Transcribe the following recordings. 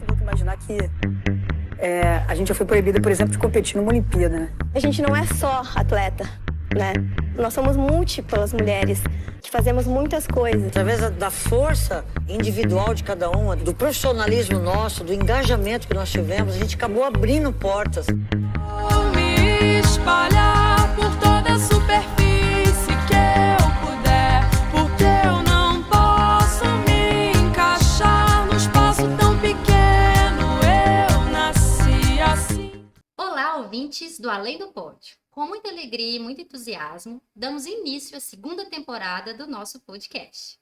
Vou imaginar que a gente já foi proibida, por exemplo, de competir numa Olimpíada, né? A gente não é só atleta, né? Nós somos múltiplas mulheres que fazemos muitas coisas. Através da força individual de cada uma, do profissionalismo nosso, do engajamento que nós tivemos, a gente acabou abrindo portas. Vou me espalhar por toda a superfície que eu puder, porque eu não posso me encaixar num espaço tão pequeno. Eu nasci assim. Olá, ouvintes do Além do Pódio. Com muita alegria e muito entusiasmo, damos início à segunda temporada do nosso podcast.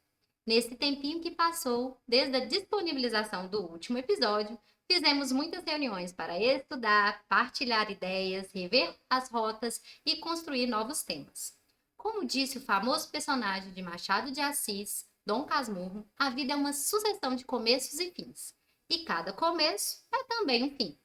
Nesse tempinho que passou, desde a disponibilização do último episódio, fizemos muitas reuniões para estudar, partilhar ideias, rever as rotas e construir novos temas. Como disse o famoso personagem de Machado de Assis, Dom Casmurro, a vida é uma sucessão de começos e fins. E cada começo é também um fim.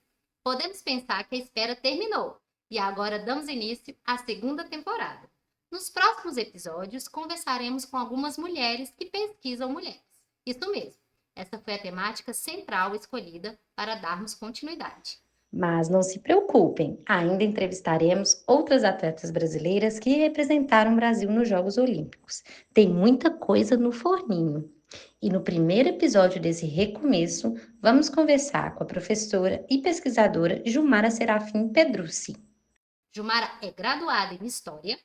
Podemos pensar que a espera terminou. E agora damos início à segunda temporada. Nos próximos episódios, conversaremos com algumas mulheres que pesquisam mulheres. Isso mesmo, essa foi a temática central escolhida para darmos continuidade. Mas não se preocupem, ainda entrevistaremos outras atletas brasileiras que representaram o Brasil nos Jogos Olímpicos. Tem muita coisa no forninho. E no primeiro episódio desse recomeço, vamos conversar com a professora e pesquisadora Gilmara Serafim Pedrucci. Gilmara é graduada em História,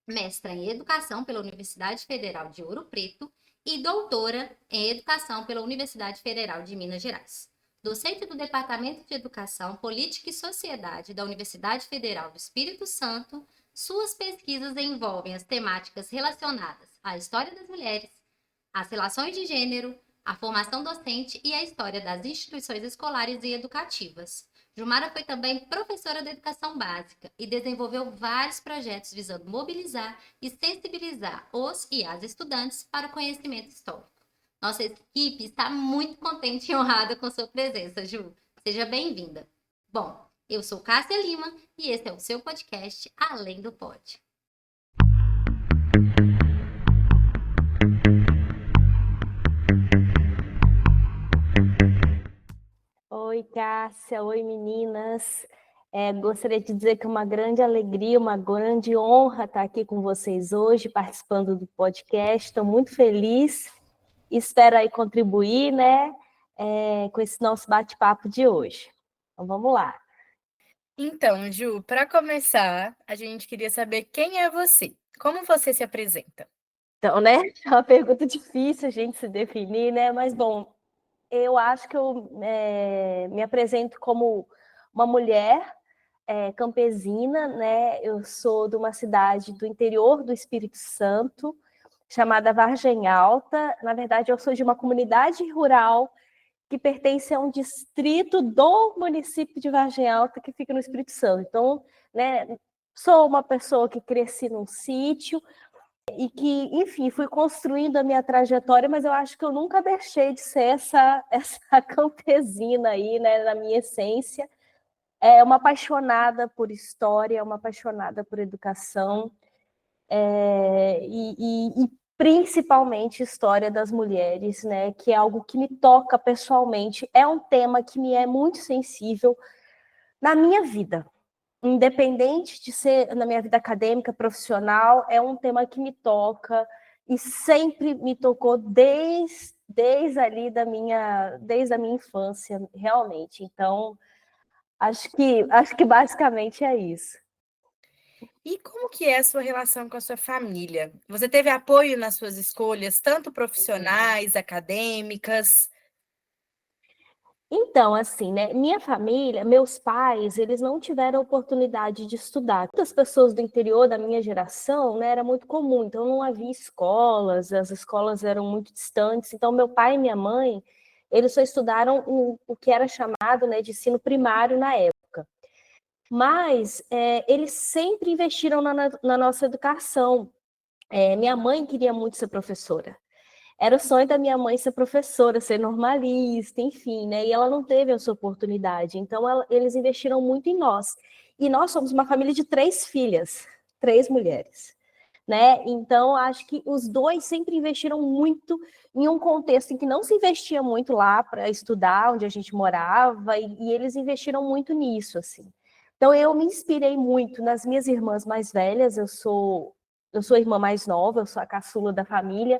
mestra em Educação pela Universidade Federal de Ouro Preto e doutora em Educação pela Universidade Federal de Minas Gerais. Docente do Departamento de Educação, Política e Sociedade da Universidade Federal do Espírito Santo, suas pesquisas envolvem as temáticas relacionadas à história das mulheres, as relações de gênero, a formação docente e a história das instituições escolares e educativas. Gilmara foi também professora de educação básica e desenvolveu vários projetos visando mobilizar e sensibilizar os e as estudantes para o conhecimento histórico. Nossa equipe está muito contente e honrada com sua presença, Ju. Seja bem-vinda. Bom, eu sou Cássia Lima e esse é o seu podcast Além do Pódio. Oi, Cássia. Oi, meninas. Gostaria de dizer que é uma grande alegria, uma grande honra estar aqui com vocês hoje, participando do podcast. Estou muito feliz e espero aí contribuir, né, com esse nosso bate-papo de hoje. Então, vamos lá. Então, Ju, para começar, a gente queria saber quem é você. Como você se apresenta? Então, né, é uma pergunta difícil a gente se definir, né, mas, bom, eu acho que eu me apresento como uma mulher campesina, né? Eu sou de uma cidade do interior do Espírito Santo, chamada Vargem Alta. Na verdade, eu sou de uma comunidade rural que pertence a um distrito do município de Vargem Alta, que fica no Espírito Santo. Então, né, sou uma pessoa que cresci num sítio, e que, enfim, fui construindo a minha trajetória, mas eu acho que eu nunca deixei de ser essa campesina aí, né, na minha essência. Uma apaixonada por história, uma apaixonada por educação, e principalmente história das mulheres, né, que é algo que me toca pessoalmente, é um tema que me é muito sensível na minha vida. Independente de ser na minha vida acadêmica, profissional, é um tema que me toca e sempre me tocou desde a minha infância, realmente. Então, acho que basicamente é isso. E como que é a sua relação com a sua família? Você teve apoio nas suas escolhas, tanto profissionais, acadêmicas? Então, assim, né, minha família, meus pais, eles não tiveram oportunidade de estudar. Muitas pessoas do interior da minha geração, né, era muito comum, então não havia escolas, as escolas eram muito distantes. Então, meu pai e minha mãe, eles só estudaram o que era chamado, né, de ensino primário na época. Mas eles sempre investiram na nossa educação. Minha mãe queria muito ser professora. Era o sonho da minha mãe ser professora, ser normalista, enfim, né? E ela não teve essa oportunidade. Então, eles investiram muito em nós. E nós somos uma família de 3 filhas, 3 mulheres. né? Então, acho que os dois sempre investiram muito em um contexto em que não se investia muito lá para estudar, onde a gente morava, e eles investiram muito nisso, assim. Então, eu me inspirei muito nas minhas irmãs mais velhas, eu sou a irmã mais nova, eu sou a caçula da família,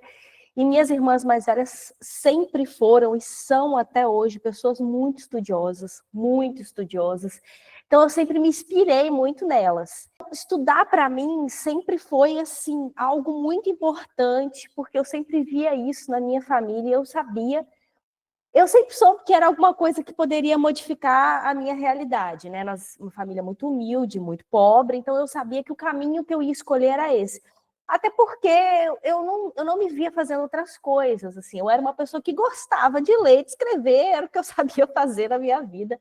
e minhas irmãs mais velhas sempre foram e são até hoje pessoas muito estudiosas, muito estudiosas. Então eu sempre me inspirei muito nelas. Estudar para mim sempre foi assim algo muito importante, porque eu sempre via isso na minha família, eu sabia, eu sempre soube que era alguma coisa que poderia modificar a minha realidade, né? Nós, uma família muito humilde, muito pobre, então eu sabia que o caminho que eu ia escolher era esse. Até porque eu não me via fazendo outras coisas, assim. Eu era uma pessoa que gostava de ler, de escrever, era o que eu sabia fazer na minha vida.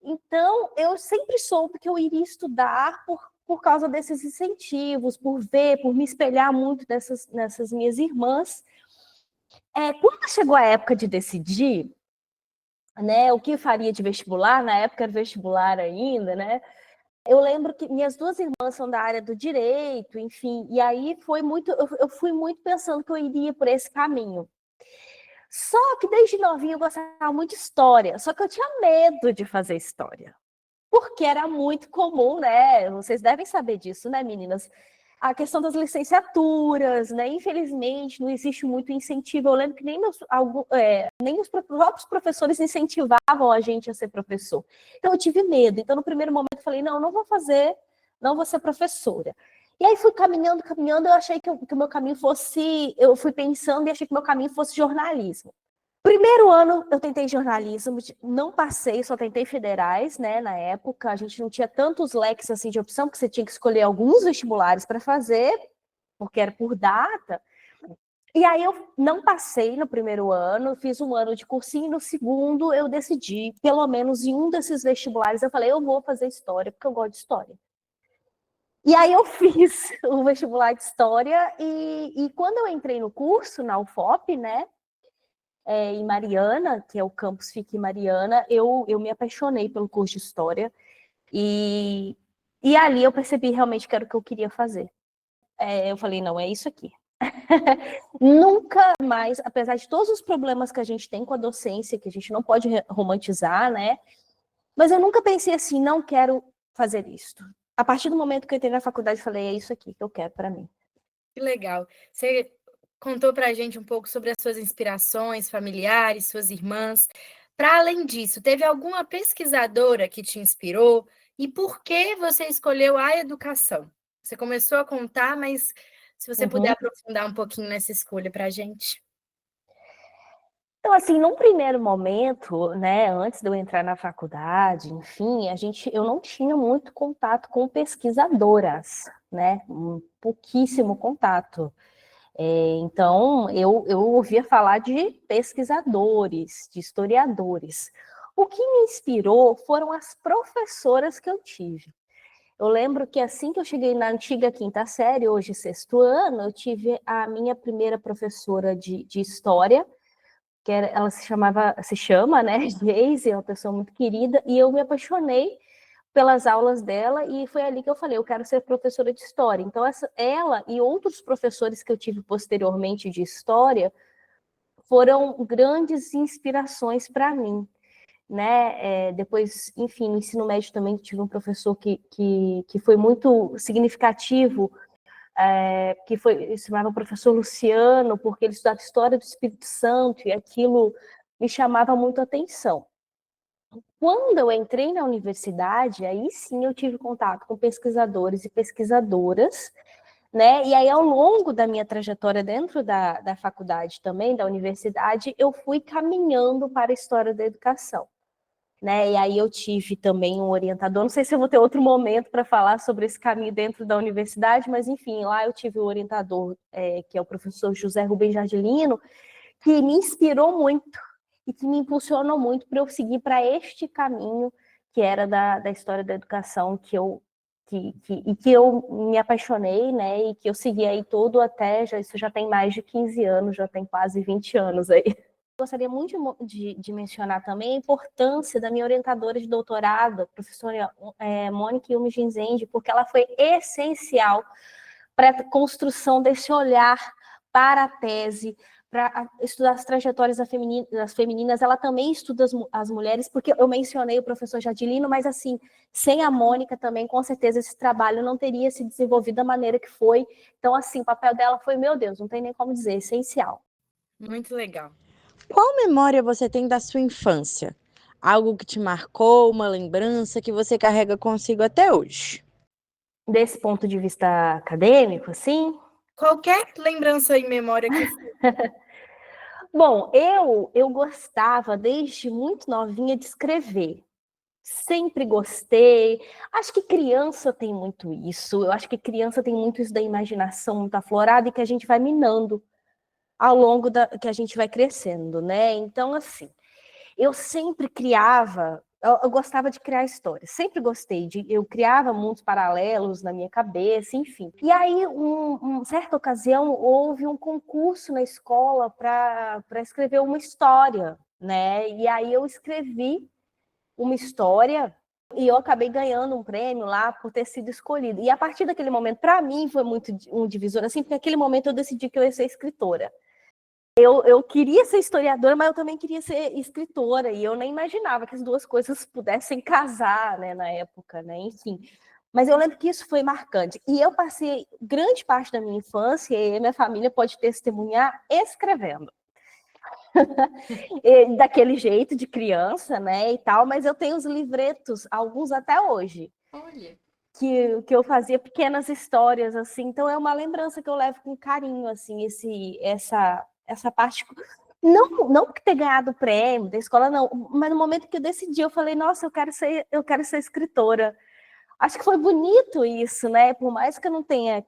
Então, eu sempre soube que eu iria estudar por causa desses incentivos, por ver, por me espelhar muito nessas minhas irmãs. Quando chegou a época de decidir, né, o que faria de vestibular, na época era vestibular ainda, né? Eu lembro que minhas duas irmãs são da área do direito, enfim, e aí foi muito, eu fui muito pensando que eu iria por esse caminho. Só que desde novinha eu gostava muito de história, só que eu tinha medo de fazer história, porque era muito comum, né? Vocês devem saber disso, né, meninas? A questão das licenciaturas, né? Infelizmente, não existe muito incentivo. Eu lembro que nem os próprios professores incentivavam a gente a ser professor. Então, eu tive medo. Então, no primeiro momento, eu falei, não vou fazer, não vou ser professora. E aí, fui caminhando, eu achei que o meu caminho fosse... Eu fui pensando e achei que o meu caminho fosse jornalismo. Primeiro ano eu tentei jornalismo, não passei, só tentei federais, né? Na época a gente não tinha tantos leques assim de opção, porque você tinha que escolher alguns vestibulares para fazer, porque era por data. E aí eu não passei no primeiro ano, fiz um ano de cursinho, e no segundo eu decidi, pelo menos em um desses vestibulares, eu falei, eu vou fazer história, porque eu gosto de história. E aí eu fiz o vestibular de história, e quando eu entrei no curso, na UFOP, né? Em Mariana, que é o campus fica em Mariana, eu me apaixonei pelo curso de História e ali eu percebi realmente que era o que eu queria fazer. Eu falei, não, é isso aqui. Nunca mais, apesar de todos os problemas que a gente tem com a docência, que a gente não pode romantizar, né? Mas eu nunca pensei assim, não quero fazer isto. A partir do momento que eu entrei na faculdade, eu falei, é isso aqui que eu quero para mim. Que legal. Você contou para a gente um pouco sobre as suas inspirações familiares, suas irmãs. Para além disso, teve alguma pesquisadora que te inspirou? E por que você escolheu a educação? Você começou a contar, mas se você puder aprofundar um pouquinho nessa escolha para a gente. Então, assim, num primeiro momento, né, antes de eu entrar na faculdade, enfim, eu não tinha muito contato com pesquisadoras, né, pouquíssimo contato. Então, eu ouvia falar de pesquisadores, de historiadores. O que me inspirou foram as professoras que eu tive. Eu lembro que assim que eu cheguei na antiga quinta série, hoje sexto ano, eu tive a minha primeira professora de história, ela se chama, né, Geise, é uma pessoa muito querida, e eu me apaixonei pelas aulas dela, e foi ali que eu falei, eu quero ser professora de história. Então, ela e outros professores que eu tive posteriormente de história foram grandes inspirações para mim, né? Depois, enfim, no ensino médio também tive um professor que foi muito significativo, que se chamava o professor Luciano, porque ele estudava história do Espírito Santo, e aquilo me chamava muito a atenção. Quando eu entrei na universidade, aí sim eu tive contato com pesquisadores e pesquisadoras, né? E aí, ao longo da minha trajetória dentro da faculdade também, da universidade, eu fui caminhando para a história da educação, né? E aí eu tive também um orientador, não sei se eu vou ter outro momento para falar sobre esse caminho dentro da universidade, mas enfim, lá eu tive um orientador, que é o professor José Rubens Jardilino, que me inspirou muito e que me impulsionou muito para eu seguir para este caminho que era da história da educação, que eu me apaixonei, né, e que eu segui aí todo até, isso já tem mais de 15 anos, já tem quase 20 anos aí. Gostaria muito de mencionar também a importância da minha orientadora de doutorado, a professora Mônica Yumi Ginzende, porque ela foi essencial para a construção desse olhar para a tese, para estudar as trajetórias das femininas. Ela também estuda as mulheres, porque eu mencionei o professor Jadilino, mas assim, sem a Mônica também, com certeza, esse trabalho não teria se desenvolvido da maneira que foi. Então, assim, o papel dela foi, meu Deus, não tem nem como dizer, essencial. Muito legal. Qual memória você tem da sua infância? Algo que te marcou, uma lembrança que você carrega consigo até hoje? Desse ponto de vista acadêmico, assim? Qualquer lembrança e memória que for. Bom, eu gostava desde muito novinha de escrever. Sempre gostei. Acho que criança tem muito isso. Eu acho que criança tem muito isso da imaginação muito aflorada e que a gente vai minando ao longo que a gente vai crescendo, né? Então, assim, eu sempre criava, eu gostava de criar histórias, sempre gostei eu criava mundos paralelos na minha cabeça, enfim. E aí, certa ocasião, houve um concurso na escola para escrever uma história, né? E aí eu escrevi uma história e eu acabei ganhando um prêmio lá por ter sido escolhida. E a partir daquele momento, para mim, foi muito um divisor, assim, porque naquele momento eu decidi que eu ia ser escritora. Eu queria ser historiadora, mas eu também queria ser escritora, e eu nem imaginava que as duas coisas pudessem casar, né, na época, né, enfim. Mas eu lembro que isso foi marcante. E eu passei grande parte da minha infância, e a minha família pode testemunhar, escrevendo. Daquele jeito de criança, né, e tal, mas eu tenho os livretos, alguns até hoje. Olha. Que eu fazia pequenas histórias, assim, então é uma lembrança que eu levo com carinho, assim, essa parte, não por ter ganhado o prêmio da escola, não, mas no momento que eu decidi, eu falei, nossa, eu quero ser escritora. Acho que foi bonito isso, né? Por mais que eu não tenha,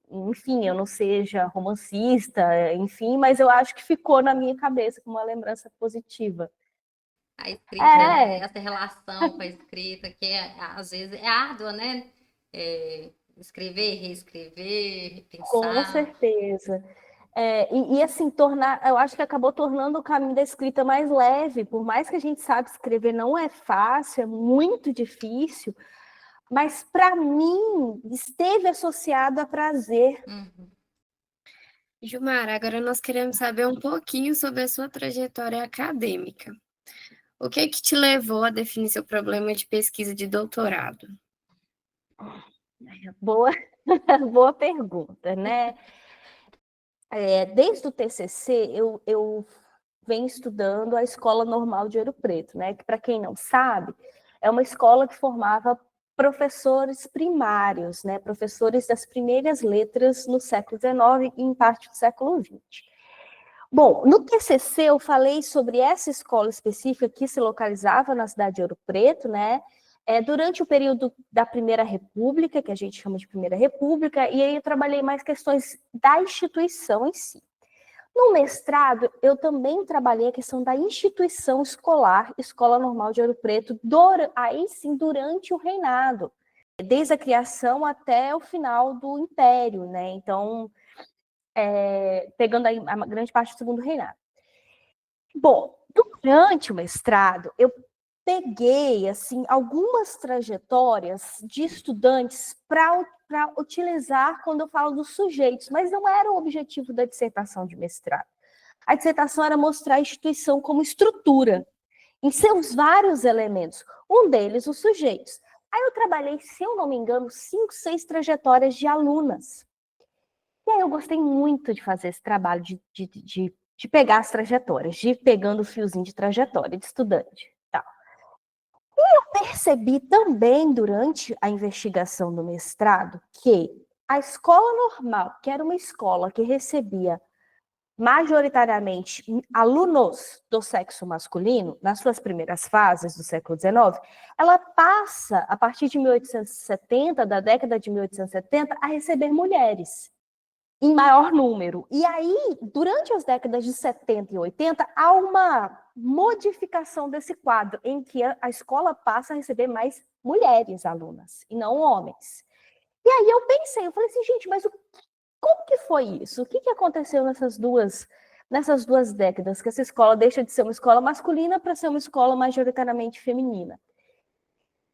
enfim, eu não seja romancista, enfim, mas eu acho que ficou na minha cabeça como uma lembrança positiva. A escrita, né? Essa relação com a escrita, que às vezes é árdua, né? Escrever, reescrever, pensar. Com certeza. E assim, eu acho que acabou tornando o caminho da escrita mais leve, por mais que a gente sabe escrever não é fácil, é muito difícil, mas para mim esteve associado a prazer. Uhum. Gilmar, agora nós queremos saber um pouquinho sobre a sua trajetória acadêmica. O que te levou a definir seu problema de pesquisa de doutorado? Boa pergunta, né? Desde o TCC, eu venho estudando a Escola Normal de Ouro Preto, né? Que, para quem não sabe, é uma escola que formava professores primários, né? Professores das primeiras letras no século XIX e em parte do século XX. Bom, no TCC eu falei sobre essa escola específica que se localizava na cidade de Ouro Preto, né? Durante o período da Primeira República, que a gente chama de Primeira República, e aí eu trabalhei mais questões da instituição em si. No mestrado, eu também trabalhei a questão da instituição escolar, Escola Normal de Ouro Preto, aí sim, durante o reinado, desde a criação até o final do Império, né? Então, pegando aí a grande parte do segundo reinado. Bom, durante o mestrado, eu peguei assim algumas trajetórias de estudantes para utilizar quando eu falo dos sujeitos, mas não era o objetivo da dissertação de mestrado. A dissertação era mostrar a instituição como estrutura, em seus vários elementos, um deles os sujeitos. Aí eu trabalhei, se eu não me engano, 5, 6 trajetórias de alunas. E aí eu gostei muito de fazer esse trabalho de pegar as trajetórias, de ir pegando o fiozinho de trajetória de estudante. Tal. E eu percebi também, durante a investigação do mestrado, que a escola normal, que era uma escola que recebia majoritariamente alunos do sexo masculino, nas suas primeiras fases do século XIX, ela passa, a partir de 1870, da década de 1870, a receber mulheres em maior número. E aí, durante as décadas de 70 e 80, há uma modificação desse quadro, em que a escola passa a receber mais mulheres alunas, e não homens. E aí eu pensei, eu falei assim, gente, mas como que foi isso? O que aconteceu nessas duas décadas, que essa escola deixa de ser uma escola masculina para ser uma escola majoritariamente feminina?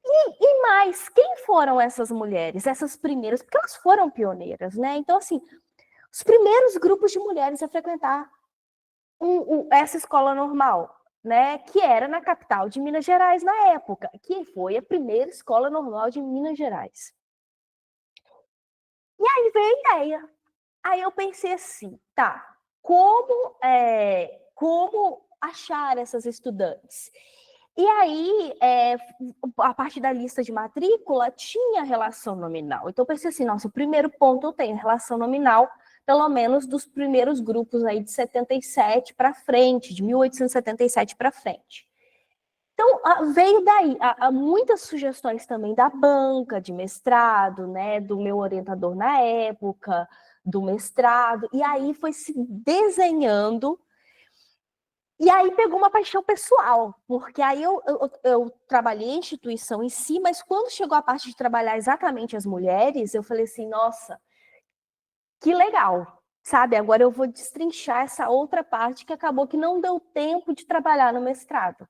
E E mais, quem foram essas mulheres, essas primeiras? Porque elas foram pioneiras, né? Então, assim, os primeiros grupos de mulheres a frequentar essa escola normal, né? Que era na capital de Minas Gerais na época, que foi a primeira escola normal de Minas Gerais. E aí veio a ideia. Aí eu pensei assim, tá, como achar essas estudantes? E aí, a partir da lista de matrícula, tinha relação nominal. Então, eu pensei assim, nossa, o primeiro ponto eu tenho relação nominal, pelo menos dos primeiros grupos aí de 77 para frente, de 1877 para frente. Então, veio daí muitas sugestões também da banca de mestrado, né, do meu orientador na época, do mestrado, e aí foi se desenhando. E aí pegou uma paixão pessoal, porque aí eu trabalhei em instituição em si, mas quando chegou a parte de trabalhar exatamente as mulheres, eu falei assim, nossa, que legal, sabe? Agora eu vou destrinchar essa outra parte que acabou que não deu tempo de trabalhar no mestrado.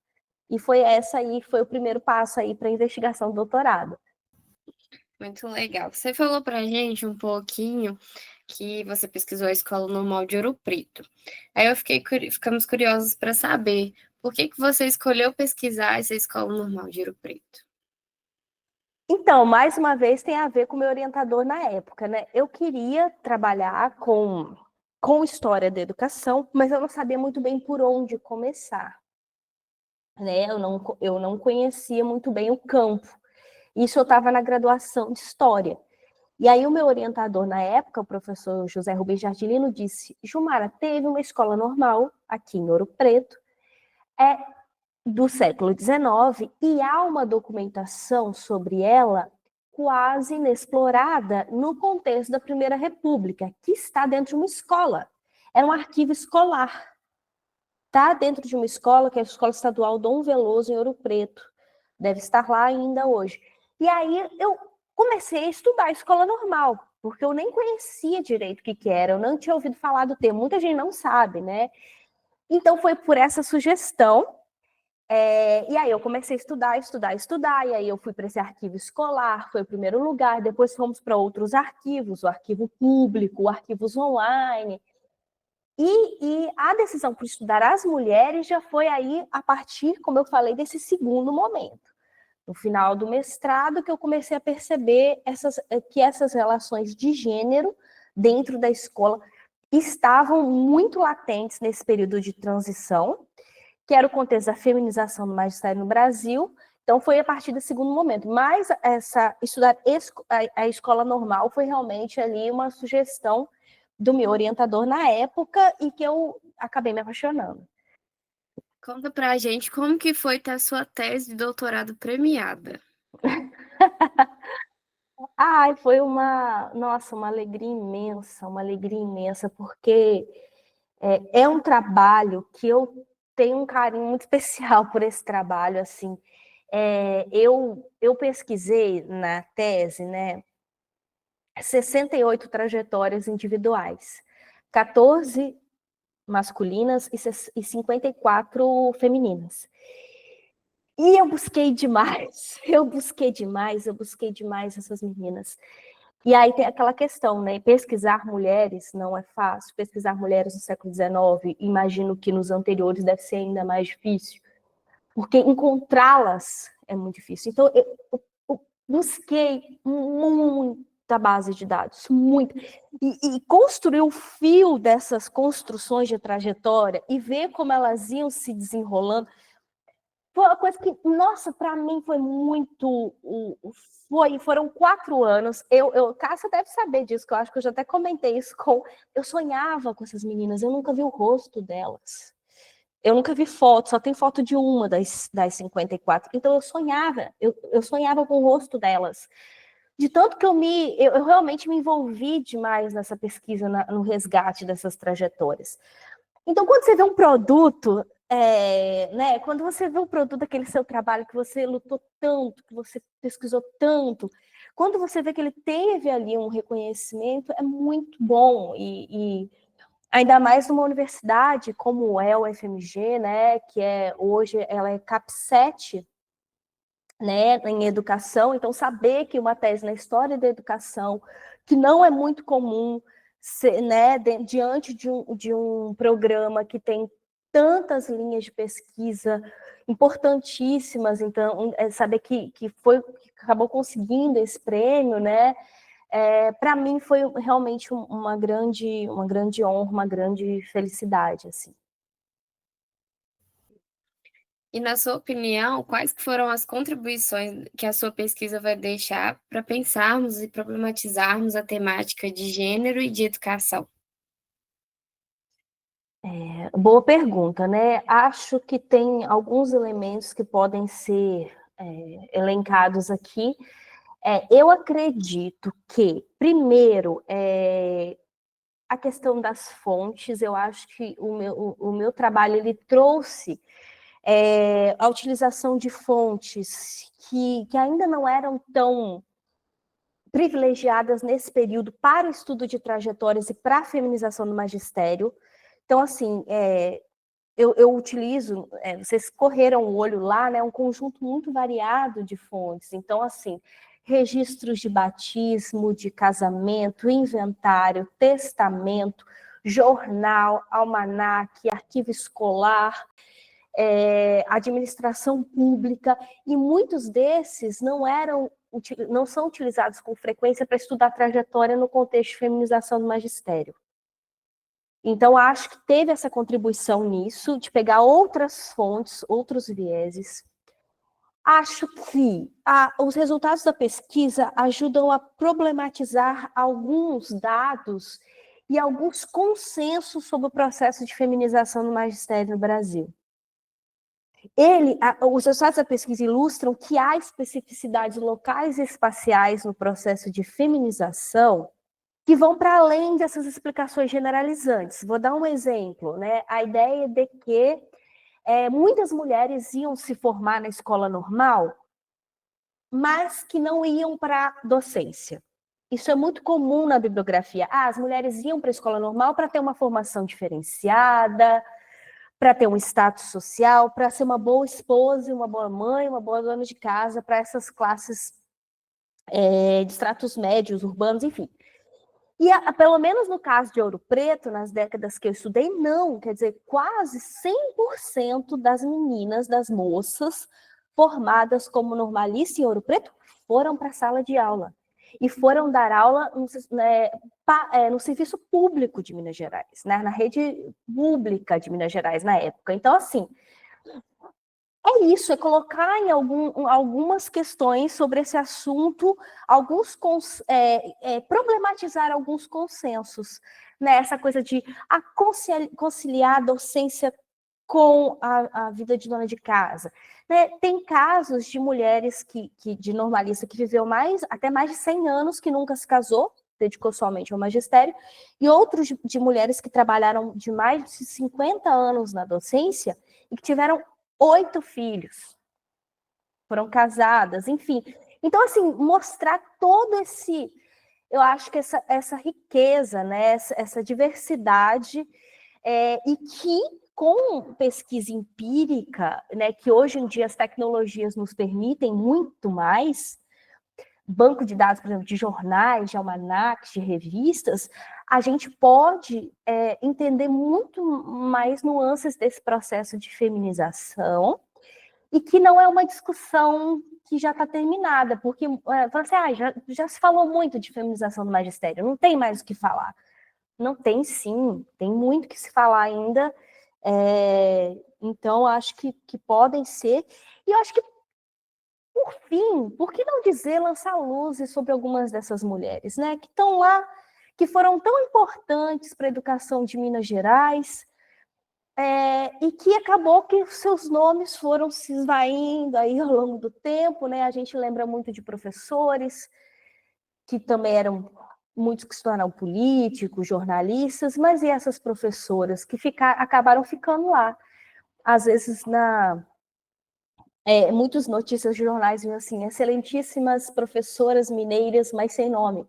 E foi essa aí, foi o primeiro passo aí para a investigação do doutorado. Muito legal. Você falou para a gente um pouquinho que você pesquisou a Escola Normal de Ouro Preto. Aí ficamos curiosos para saber por que você escolheu pesquisar essa Escola Normal de Ouro Preto. Então, mais uma vez, tem a ver com o meu orientador na época, né? Eu queria trabalhar com história da educação, mas eu não sabia muito bem por onde começar, né? Eu não conhecia muito bem o campo. Isso eu estava na graduação de História. E aí o meu orientador na época, o professor José Rubens Jardilino, disse, Jumara, teve uma escola normal aqui em Ouro Preto, do século XIX, e há uma documentação sobre ela quase inexplorada no contexto da Primeira República, que está dentro de uma escola. Era um arquivo escolar. Está dentro de uma escola, que é a Escola Estadual Dom Veloso, em Ouro Preto. Deve estar lá ainda hoje. E aí eu comecei a estudar a escola normal, porque eu nem conhecia direito o que era, eu não tinha ouvido falar do termo, muita gente não sabe, né? Então foi por essa sugestão, e aí eu comecei a estudar, e aí eu fui para esse arquivo escolar, foi o primeiro lugar, depois fomos para outros arquivos, o arquivo público, arquivos online, e a decisão por estudar as mulheres já foi aí a partir, como eu falei, desse segundo momento. No final do mestrado, que eu comecei a perceber que essas relações de gênero dentro da escola estavam muito latentes nesse período de transição, que era o contexto da feminização do magistério no Brasil. Então, foi a partir do segundo momento. Mas estudar a escola normal foi realmente ali uma sugestão do meu orientador na época e que eu acabei me apaixonando. Conta pra gente como que foi ter a sua tese de doutorado premiada. Ai, foi uma alegria imensa, porque é um trabalho que eu tenho um carinho muito especial por esse trabalho, assim. Eu pesquisei na tese, né, 68 trajetórias individuais, 14 masculinas e 54 femininas. E eu busquei demais essas meninas. E aí tem aquela questão, né? Pesquisar mulheres não é fácil. Pesquisar mulheres no século XIX, imagino que nos anteriores deve ser ainda mais difícil, porque encontrá-las é muito difícil. Então, eu busquei muita base de dados, muito. E construir o fio dessas construções de trajetória e ver como elas iam se desenrolando foi uma coisa que, nossa, para mim foi muito. Foram 4 anos. Cássia deve saber disso, que eu acho que eu já até comentei isso com. Eu sonhava com essas meninas, eu nunca vi o rosto delas. Eu nunca vi foto, só tem foto de uma das 54. Então eu sonhava com o rosto delas. De tanto que eu realmente me envolvi demais nessa pesquisa, no resgate dessas trajetórias. Então, quando você vê um produto, né, quando você vê um produto daquele seu trabalho, que você lutou tanto, que você pesquisou tanto, quando você vê que ele teve ali um reconhecimento, é muito bom. E ainda mais numa universidade como é o FMG, né, que hoje ela é CAP7, né, em educação. Então, saber que uma tese na história da educação, que não é muito comum, né, diante de um programa que tem tantas linhas de pesquisa importantíssimas, então, saber que acabou conseguindo esse prêmio, né, para mim foi realmente uma grande honra, uma grande felicidade, assim. E na sua opinião, quais que foram as contribuições que a sua pesquisa vai deixar para pensarmos e problematizarmos a temática de gênero e de educação? Boa pergunta, né? Acho que tem alguns elementos que podem ser elencados aqui. Eu acredito que, primeiro, a questão das fontes, eu acho que o meu trabalho ele trouxe a utilização de fontes que ainda não eram tão privilegiadas nesse período para o estudo de trajetórias e para a feminização do magistério. Então, assim, eu utilizo, vocês correram o olho lá, né, um conjunto muito variado de fontes. Então, assim, registros de batismo, de casamento, inventário, testamento, jornal, almanaque, arquivo escolar, administração pública, e muitos desses não são utilizados com frequência para estudar a trajetória no contexto de feminização do magistério. Então, acho que teve essa contribuição nisso, de pegar outras fontes, outros vieses. Acho que os resultados da pesquisa ajudam a problematizar alguns dados e alguns consensos sobre o processo de feminização do magistério no Brasil. Os resultados da pesquisa ilustram que há especificidades locais e espaciais no processo de feminização que vão para além dessas explicações generalizantes. Vou dar um exemplo, né? A ideia de que muitas mulheres iam se formar na escola normal, mas que não iam para a docência. Isso é muito comum na bibliografia. As mulheres iam para a escola normal para ter uma formação diferenciada, para ter um status social, para ser uma boa esposa, uma boa mãe, uma boa dona de casa, para essas classes de estratos médios, urbanos, enfim. E, pelo menos no caso de Ouro Preto, nas décadas que eu estudei, não. Quer dizer, quase 100% das meninas, das moças, formadas como normalistas em Ouro Preto, foram para a sala de aula. E foram dar aula no serviço público de Minas Gerais, né? Na rede pública de Minas Gerais, na época. Então, assim, é isso, é colocar em algumas questões sobre esse assunto, problematizar alguns consensos, né? Essa coisa de conciliar a docência com a vida de dona de casa. Né? Tem casos de mulheres de normalista que viveu até mais de 100 anos, que nunca se casou, dedicou somente ao magistério, e outros de mulheres que trabalharam de mais de 50 anos na docência e que tiveram 8 filhos, foram casadas, enfim. Então, assim, mostrar eu acho que essa riqueza, né, essa diversidade, e que com pesquisa empírica, né, que hoje em dia as tecnologias nos permitem muito mais, banco de dados, por exemplo, de jornais, de almanacs, de revistas, a gente pode entender muito mais nuances desse processo de feminização, e que não é uma discussão que já está terminada, porque assim, já se falou muito de feminização do magistério, não tem mais o que falar. Não tem, sim, tem muito que se falar ainda, então acho que podem ser, e eu acho que, por fim, por que não lançar luzes sobre algumas dessas mulheres, né, que estão lá, que foram tão importantes para a educação de Minas Gerais, e que acabou que seus nomes foram se esvaindo aí ao longo do tempo, né? A gente lembra muito de professores, que também eram muitos que se tornaram políticos, jornalistas, mas e essas professoras que acabaram ficando lá? Às vezes, muitas notícias de jornais diziam assim, excelentíssimas professoras mineiras, mas sem nome.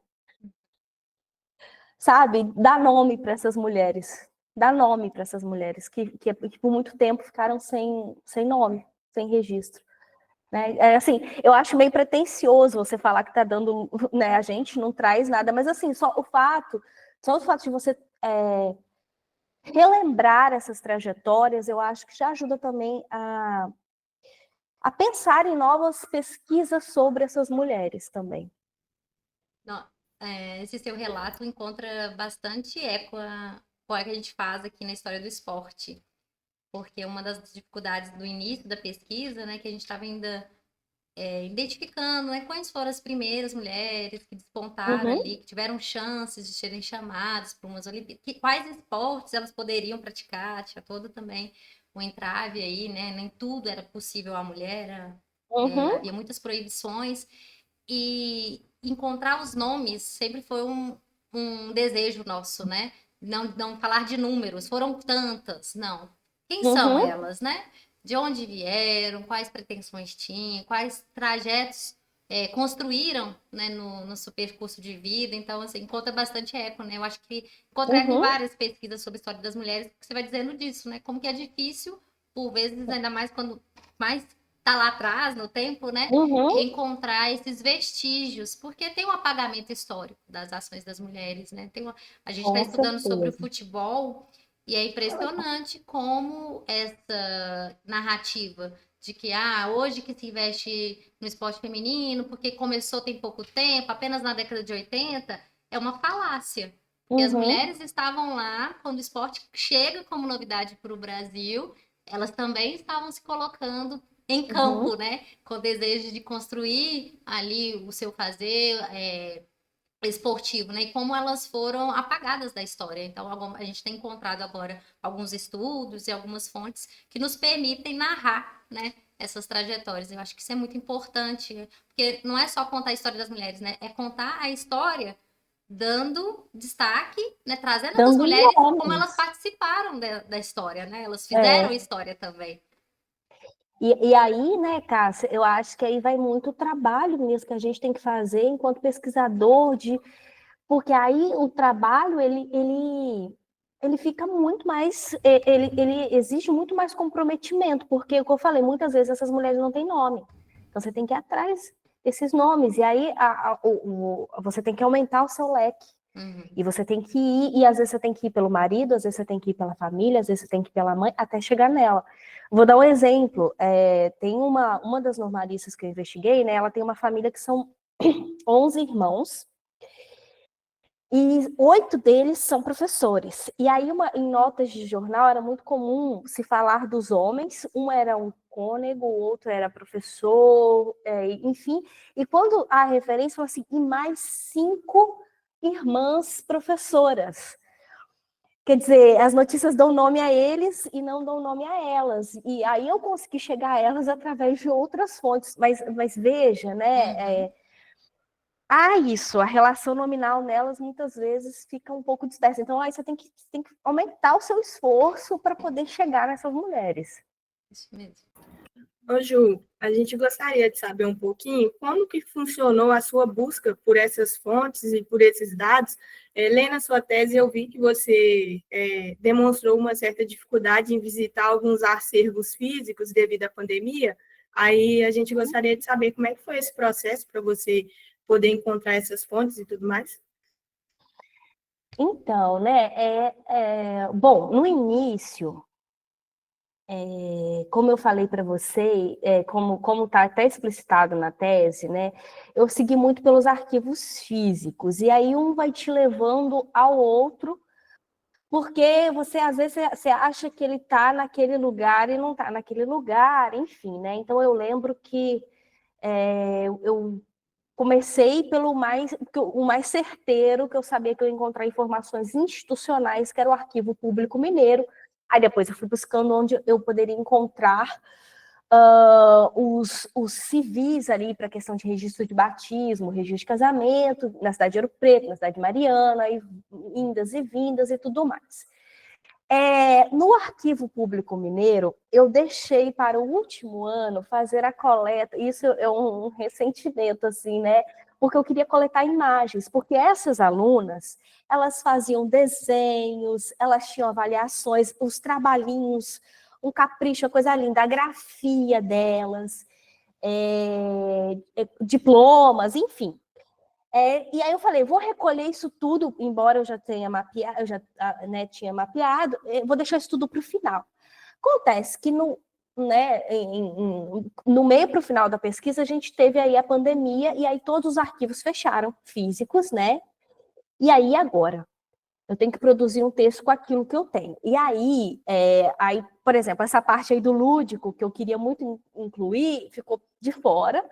Sabe? Dá nome para essas mulheres. Dá nome para essas mulheres que por muito tempo ficaram sem nome, sem registro. Né? Assim, eu acho meio pretensioso você falar que está dando, né, a gente não traz nada, mas assim, só o fato de você relembrar essas trajetórias, eu acho que já ajuda também a pensar em novas pesquisas sobre essas mulheres também. Não, esse seu relato encontra bastante eco com o que a gente faz aqui na história do esporte, porque uma das dificuldades do início da pesquisa, né, que a gente estava ainda identificando, né, quais foram as primeiras mulheres que despontaram ali, que tiveram chances de serem chamadas para umas Olimpíadas, quais esportes elas poderiam praticar, tinha todo também um entrave aí, né, nem tudo era possível à mulher, havia muitas proibições, e encontrar os nomes sempre foi um desejo nosso, né, não falar de números, foram tantas, não. Quem são elas, né? De onde vieram, quais pretensões tinham, quais trajetos construíram, né, no seu percurso de vida. Então, assim, encontra bastante eco, né? Eu acho que encontrar com várias pesquisas sobre a história das mulheres, que você vai dizendo disso, né? Como que é difícil, por vezes, ainda mais quando mais tá lá atrás, no tempo, né? Encontrar esses vestígios, porque tem um apagamento histórico das ações das mulheres, né? A gente está estudando sobre o futebol. E é impressionante como essa narrativa de que hoje que se investe no esporte feminino, porque começou tem pouco tempo, apenas na década de 80, é uma falácia. Porque as mulheres estavam lá, quando o esporte chega como novidade para o Brasil, elas também estavam se colocando em campo, né? Com o desejo de construir ali o seu fazer, esportivo, né? E como elas foram apagadas da história. Então, a gente tem encontrado agora alguns estudos e algumas fontes que nos permitem narrar, né, essas trajetórias. Eu acho que isso é muito importante, porque não é só contar a história das mulheres, né? É contar a história dando destaque, né, trazendo essas mulheres como elas participaram da história, né? Elas fizeram história também. E aí, né, Cássia, eu acho que aí vai muito trabalho mesmo que a gente tem que fazer enquanto pesquisador, porque aí o trabalho, ele fica muito mais, ele exige muito mais comprometimento, porque, como eu falei, muitas vezes essas mulheres não têm nome. Então, você tem que ir atrás desses nomes, e aí você tem que aumentar o seu leque. E você tem que ir, e às vezes você tem que ir pelo marido, às vezes você tem que ir pela família, às vezes você tem que ir pela mãe, até chegar nela. Vou dar um exemplo. Tem uma das normalistas que eu investiguei, né? Ela tem uma família que são 11 irmãos, e 8 deles são professores. E aí, em notas de jornal, era muito comum se falar dos homens. Um era um cônego, o outro era professor, enfim. E quando a referência foi assim, e mais 5 irmãs professoras. Quer dizer, as notícias dão nome a eles e não dão nome a elas. E aí eu consegui chegar a elas através de outras fontes. Mas veja, né? A relação nominal nelas muitas vezes fica um pouco dispersa. Então, aí você tem que aumentar o seu esforço para poder chegar nessas mulheres. Isso mesmo. Ô Ju, a gente gostaria de saber um pouquinho como que funcionou a sua busca por essas fontes e por esses dados. Lendo a sua tese, eu vi que você demonstrou uma certa dificuldade em visitar alguns acervos físicos devido à pandemia. Aí a gente gostaria de saber como é que foi esse processo para você poder encontrar essas fontes e tudo mais. Então, né, bom, no início, como eu falei para você, como está até explicitado na tese, né, eu segui muito pelos arquivos físicos, e aí um vai te levando ao outro, porque você, às vezes, você acha que ele está naquele lugar e não está naquele lugar, enfim, né, então eu lembro que eu comecei pelo o mais certeiro, que eu sabia que eu ia encontrar informações institucionais, que era o Arquivo Público Mineiro. Aí depois eu fui buscando onde eu poderia encontrar os civis ali para a questão de registro de batismo, registro de casamento, na cidade de Ouro Preto, na cidade de Mariana, e indas e vindas e tudo mais. No Arquivo Público Mineiro, eu deixei para o último ano fazer a coleta, isso é um ressentimento, assim, né? Porque eu queria coletar imagens, porque essas alunas, elas faziam desenhos, elas tinham avaliações, os trabalhinhos, um capricho, uma coisa linda, a grafia delas. diplomas, enfim. E aí eu falei, vou recolher isso tudo, embora eu já tenha mapeado, tinha mapeado, vou deixar isso tudo para o final. Acontece que no meio para o final da pesquisa, a gente teve aí a pandemia, e aí todos os arquivos fecharam, físicos, né? E aí agora? Eu tenho que produzir um texto com aquilo que eu tenho. E aí, por exemplo, essa parte aí do lúdico, que eu queria muito incluir, ficou de fora,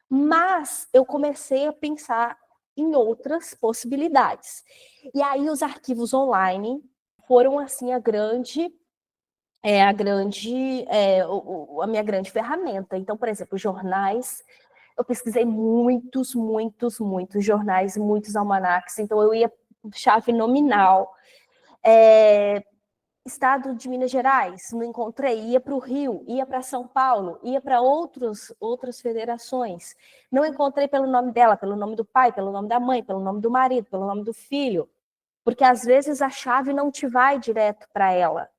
mas eu comecei a pensar em outras possibilidades. E aí os arquivos online foram assim a minha grande ferramenta. Então, por exemplo, jornais, eu pesquisei muitos jornais, muitos almanaques, então eu ia chave nominal. Estado de Minas Gerais, não encontrei, ia para o Rio, ia para São Paulo, ia para outras federações. Não encontrei pelo nome dela, pelo nome do pai, pelo nome da mãe, pelo nome do marido, pelo nome do filho. Porque às vezes a chave não te vai direto para ela.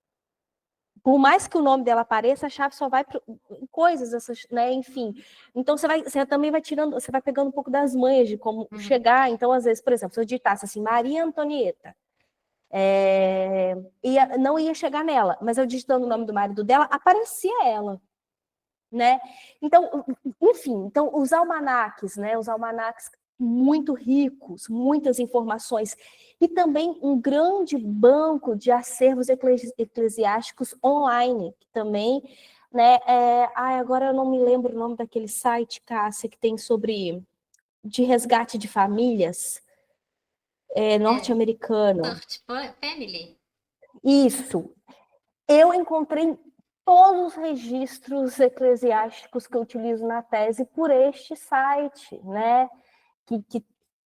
Por mais que o nome dela apareça, a chave só vai para coisas, né? Enfim. Então você também vai tirando, você vai pegando um pouco das manhas de como chegar. Então, às vezes, por exemplo, se eu digitasse assim, Maria Antonieta, não ia chegar nela, mas eu digitando o nome do marido dela, aparecia ela, né? Então, enfim, os almanaques, né? Os almanaques muito ricos, muitas informações, e também um grande banco de acervos eclesiásticos online, que também, né? Agora eu não me lembro o nome daquele site, Cássia, que tem de resgate de famílias, norte-americano. Search Family. Isso. Eu encontrei todos os registros eclesiásticos que eu utilizo na tese por este site, né?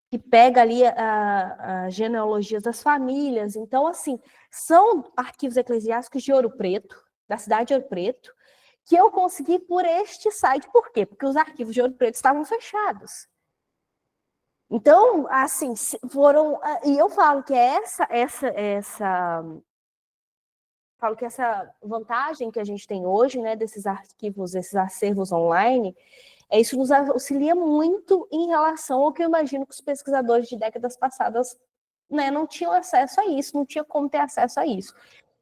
Que pega ali a genealogia das famílias. Então, assim, são arquivos eclesiásticos de Ouro Preto, da cidade de Ouro Preto, que eu consegui por este site. Por quê? Porque os arquivos de Ouro Preto estavam fechados. Então, assim, foram... E eu falo que essa vantagem que a gente tem hoje, né, desses arquivos, esses acervos online, isso nos auxilia muito em relação ao que eu imagino que os pesquisadores de décadas passadas, né, não tinham acesso a isso, não tinha como ter acesso a isso.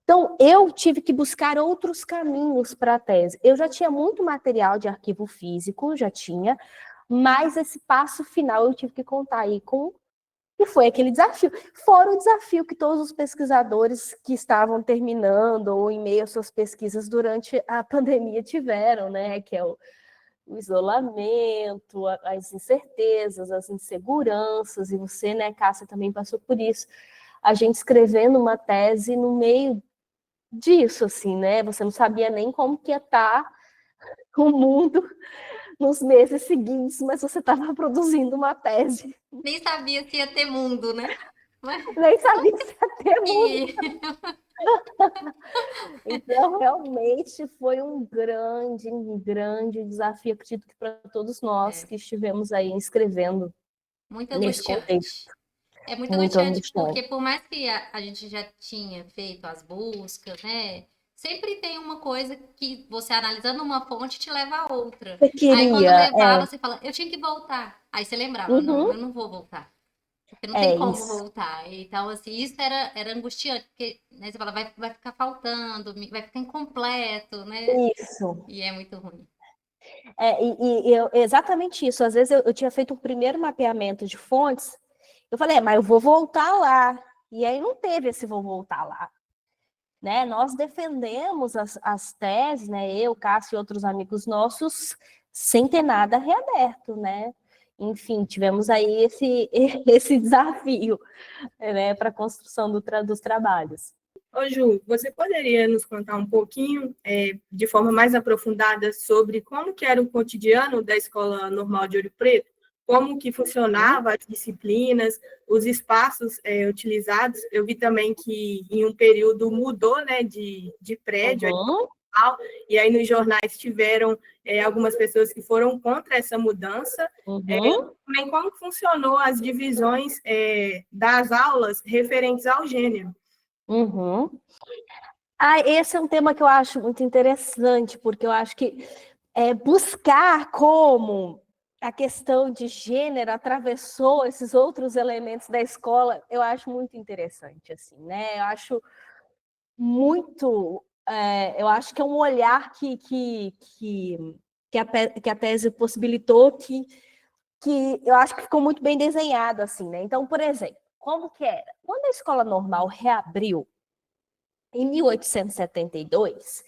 Então, eu tive que buscar outros caminhos para a tese. Eu já tinha muito material de arquivo físico, mas esse passo final eu tive que contar aí e foi aquele desafio. Fora o desafio que todos os pesquisadores que estavam terminando ou em meio às suas pesquisas durante a pandemia tiveram, né? Que é o isolamento, as incertezas, as inseguranças, e você, né, Cássia, também passou por isso. A gente escrevendo uma tese no meio disso, assim, né? Você não sabia nem como que ia estar o mundo nos meses seguintes, mas você estava produzindo uma tese. Nem sabia se ia ter mundo, né? Nem sabia se ia ter mundo. Então, realmente foi um grande desafio, acredito que para todos nós que estivemos aí escrevendo nesse contexto. É muito angustiante, porque por mais que a gente já tinha feito as buscas, né? Sempre tem uma coisa que você analisando uma fonte te leva a outra. Aí quando levava, você fala, eu tinha que voltar. Aí você lembrava, não, eu não vou voltar. Porque não tem como voltar. Então, assim, isso era angustiante, porque, né, você fala, vai ficar faltando, vai ficar incompleto, né? Isso. E é muito ruim. Exatamente isso. Às vezes eu tinha feito um primeiro mapeamento de fontes, eu falei, mas eu vou voltar lá. E aí não teve esse vou voltar lá. Né? Nós defendemos as teses, né? Eu, Cássio e outros amigos nossos, sem ter nada reaberto, né? Enfim, tivemos aí esse desafio, né, para a construção dos trabalhos. Ô Ju, você poderia nos contar um pouquinho, de forma mais aprofundada, sobre como que era o cotidiano da Escola Normal de Ouro Preto? Como que funcionava as disciplinas, os espaços utilizados? Eu vi também que em um período mudou, né, de prédio, e aí nos jornais tiveram algumas pessoas que foram contra essa mudança. Também como funcionou as divisões das aulas referentes ao gênero? Esse é um tema que eu acho muito interessante, porque eu acho que buscar como a questão de gênero atravessou esses outros elementos da escola, eu acho muito interessante, assim, né? Eu acho muito, eu acho que é um olhar que a tese possibilitou, que eu acho que ficou muito bem desenhado, assim, né? Então, por exemplo, como que era? Quando a escola normal reabriu em 1872,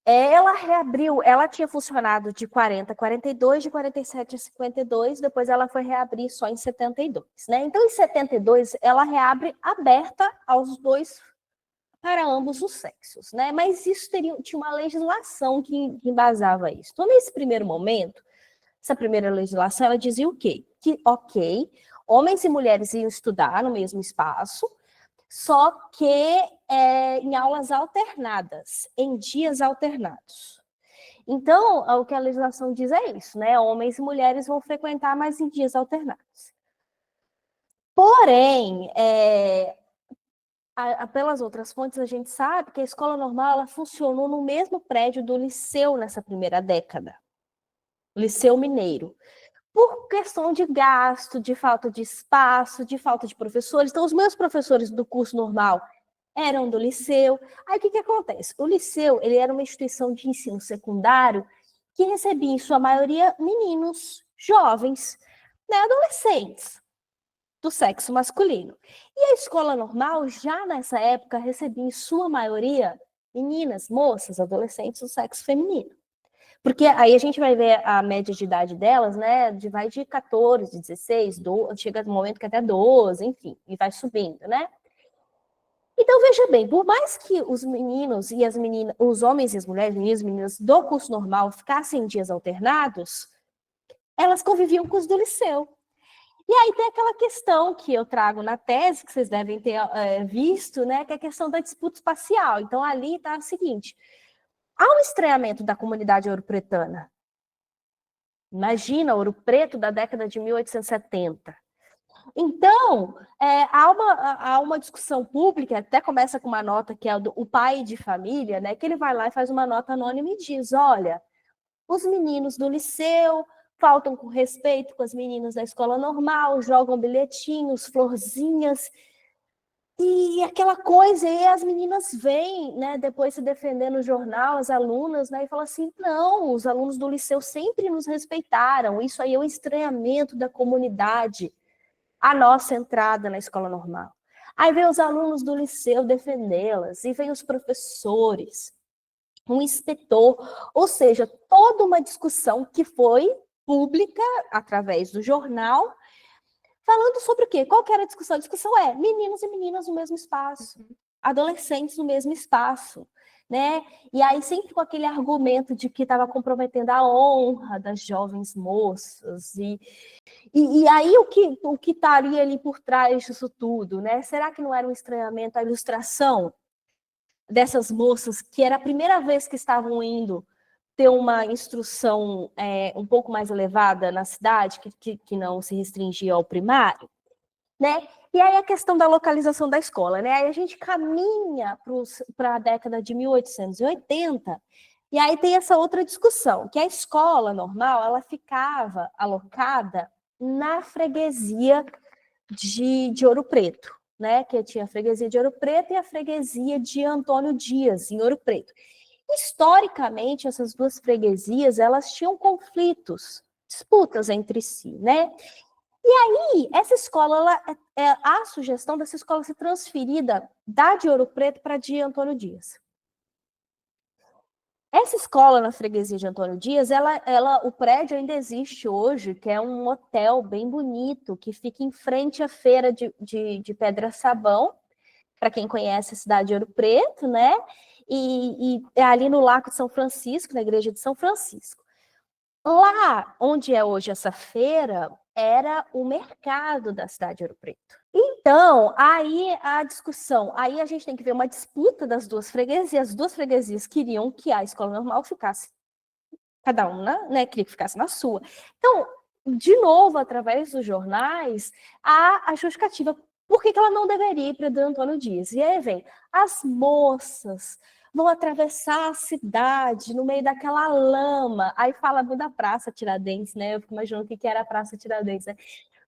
ela reabriu, ela tinha funcionado de 40 a 42, de 47 a 52, depois ela foi reabrir só em 72, né? Então, em 72, ela reabre aberta aos dois, para ambos os sexos, né? Mas isso tinha uma legislação que embasava isso. Então, nesse primeiro momento, essa primeira legislação, ela dizia o quê? Que, ok, homens e mulheres iam estudar no mesmo espaço, só que em aulas alternadas, em dias alternados. Então, o que a legislação diz é isso, né? Homens e mulheres vão frequentar, mas em dias alternados. Porém, pelas outras fontes, a gente sabe que a escola normal ela funcionou no mesmo prédio do liceu nessa primeira década, o Liceu Mineiro, por questão de gasto, de falta de espaço, de falta de professores. Então, os meus professores do curso normal eram do liceu. Aí, o que acontece? O liceu ele era uma instituição de ensino secundário que recebia, em sua maioria, meninos jovens, né, adolescentes, do sexo masculino. E a escola normal, já nessa época, recebia, em sua maioria, meninas, moças, adolescentes do sexo feminino. Porque aí a gente vai ver a média de idade delas, né? Vai de 14, 16, 12, chega no momento que até 12, enfim, e vai subindo, né? Então, veja bem, por mais que os meninos e as meninas, os homens e as mulheres, meninos e meninas do curso normal ficassem em dias alternados, elas conviviam com os do liceu. E aí tem aquela questão que eu trago na tese, que vocês devem ter visto, né? Que é a questão da disputa espacial. Então, ali está o seguinte: há um estranhamento da comunidade ouropretana. Imagina, Ouro Preto da década de 1870. Então, há uma discussão pública, até começa com uma nota que é o pai de família, né, que ele vai lá e faz uma nota anônima e diz, olha, os meninos do liceu faltam com respeito com as meninas da escola normal, jogam bilhetinhos, florzinhas, e aquela coisa, e as meninas vêm, né, depois se defender no jornal, as alunas, né, e falam assim, não, os alunos do liceu sempre nos respeitaram, isso aí é um estranhamento da comunidade, a nossa entrada na escola normal. Aí vem os alunos do liceu defendê-las, e vem os professores, um inspetor, ou seja, toda uma discussão que foi pública, através do jornal, falando sobre o quê? Qual que era a discussão? A discussão é meninos e meninas no mesmo espaço, adolescentes no mesmo espaço, né? E aí sempre com aquele argumento de que estava comprometendo a honra das jovens moças. E aí o que estaria ali por trás disso tudo, né? Será que não era um estranhamento, a ilustração dessas moças, que era a primeira vez que estavam indo ter uma instrução um pouco mais elevada na cidade, que não se restringia ao primário, né? E aí a questão da localização da escola, né? Aí a gente caminha para a década de 1880, e aí tem essa outra discussão, que a escola normal, ela ficava alocada na freguesia de Ouro Preto, né? Que tinha a freguesia de Ouro Preto e a freguesia de Antônio Dias, em Ouro Preto. Historicamente, essas duas freguesias, elas tinham conflitos, disputas entre si, né? E aí, essa escola, a sugestão dessa escola ser transferida da de Ouro Preto para a de Antônio Dias. Essa escola na freguesia de Antônio Dias, o prédio ainda existe hoje, que é um hotel bem bonito, que fica em frente à feira de Pedra Sabão, para quem conhece a cidade de Ouro Preto, né? E é ali no Lago de São Francisco, na igreja de São Francisco. Lá, onde é hoje essa feira, era o mercado da cidade de Ouro Preto. Então, aí a discussão, aí a gente tem que ver uma disputa das duas freguesias. As duas freguesias queriam que a escola normal ficasse, cada uma, né, queria que ficasse na sua. Então, de novo, através dos jornais, há a justificativa por que ela não deveria ir para o Antônio Dias. E aí vem as moças vão atravessar a cidade no meio daquela lama. Aí fala da Praça Tiradentes, né? Eu fico imaginando o que era a Praça Tiradentes, né?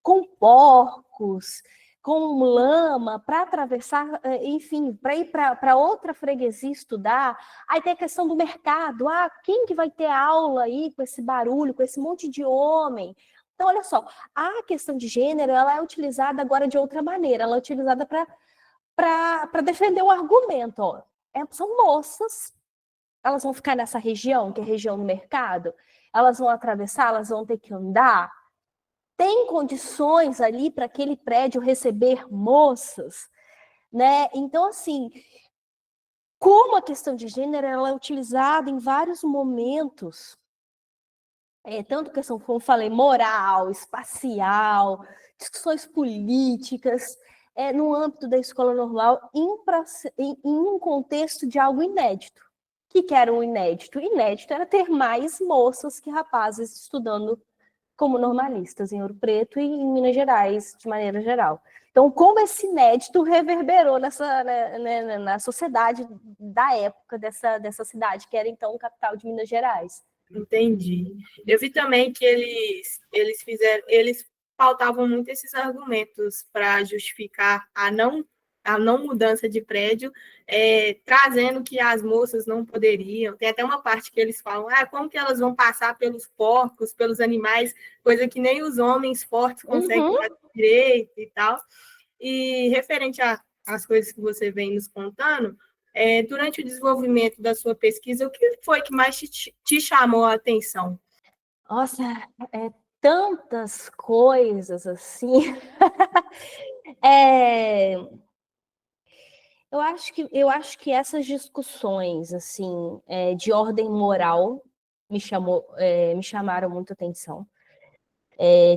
Com porcos, com lama, para atravessar, enfim, para ir para outra freguesia estudar. Aí tem a questão do mercado. Ah, quem que vai ter aula aí com esse barulho, com esse monte de homem? Então, olha só, a questão de gênero, ela é utilizada agora de outra maneira. Ela é utilizada para defender o argumento. Ó. São moças, elas vão ficar nessa região, que é a região do mercado, elas vão atravessar, elas vão ter que andar. Tem condições ali para aquele prédio receber moças, né? Então, assim, como a questão de gênero ela é utilizada em vários momentos, tanto questão, como eu falei, moral, espacial, discussões políticas, no âmbito da escola normal, em um contexto de algo inédito. O que era o inédito? O inédito era ter mais moças que rapazes estudando como normalistas em Ouro Preto e em Minas Gerais, de maneira geral. Então, como esse inédito reverberou na sociedade da época dessa cidade, que era então capital de Minas Gerais. Entendi. Eu vi também que eles pautavam muito esses argumentos para justificar a não mudança de prédio, trazendo que as moças não poderiam. Tem até uma parte que eles falam, como que elas vão passar pelos porcos, pelos animais, coisa que nem os homens fortes conseguem fazer direito e tal. E referente às coisas que você vem nos contando, durante o desenvolvimento da sua pesquisa, o que foi que mais te chamou a atenção? Nossa, tantas coisas assim. Eu acho que essas discussões assim de ordem moral me chamaram muito atenção.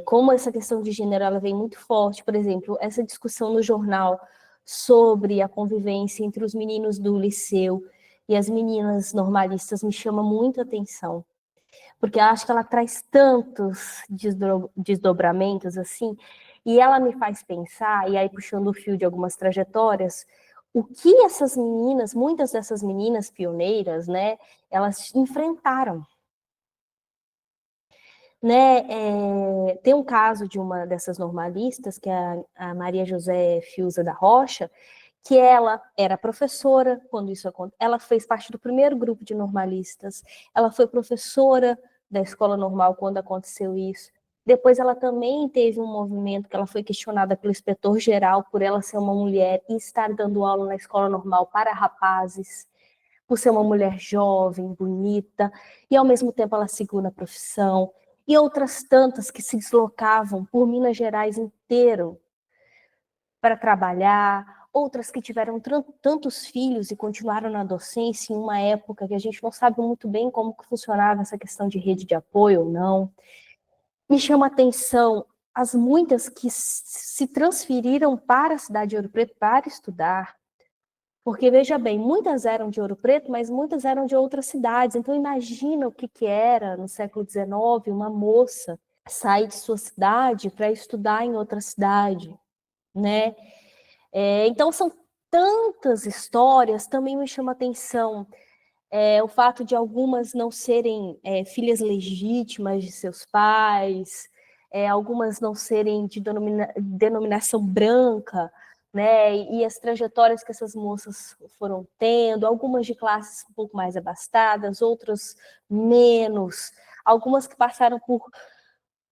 Como essa questão de gênero ela vem muito forte, por exemplo, essa discussão no jornal sobre a convivência entre os meninos do liceu e as meninas normalistas me chama muito atenção, porque eu acho que ela traz tantos desdobramentos assim, e ela me faz pensar, e aí puxando o fio de algumas trajetórias, o que essas meninas, muitas dessas meninas pioneiras, né, elas enfrentaram. Né, tem um caso de uma dessas normalistas, que é a Maria José Fiuza da Rocha, que ela era professora quando isso aconteceu, ela fez parte do primeiro grupo de normalistas, ela foi professora da escola normal quando aconteceu isso. Depois ela também teve um movimento que ela foi questionada pelo inspetor-geral por ela ser uma mulher e estar dando aula na escola normal para rapazes, por ser uma mulher jovem, bonita, e ao mesmo tempo ela seguiu na profissão. E outras tantas que se deslocavam por Minas Gerais inteiro para trabalhar, outras que tiveram tantos filhos e continuaram na docência em uma época que a gente não sabe muito bem como que funcionava essa questão de rede de apoio ou não. Me chama a atenção as muitas que se transferiram para a cidade de Ouro Preto para estudar, porque, veja bem, muitas eram de Ouro Preto, mas muitas eram de outras cidades. Então, imagina o que era, no século XIX, uma moça sair de sua cidade para estudar em outra cidade, né? Então, são tantas histórias, também me chama a atenção o fato de algumas não serem filhas legítimas de seus pais, algumas não serem de denominação branca, né? E as trajetórias que essas moças foram tendo, algumas de classes um pouco mais abastadas, outras menos, algumas que passaram por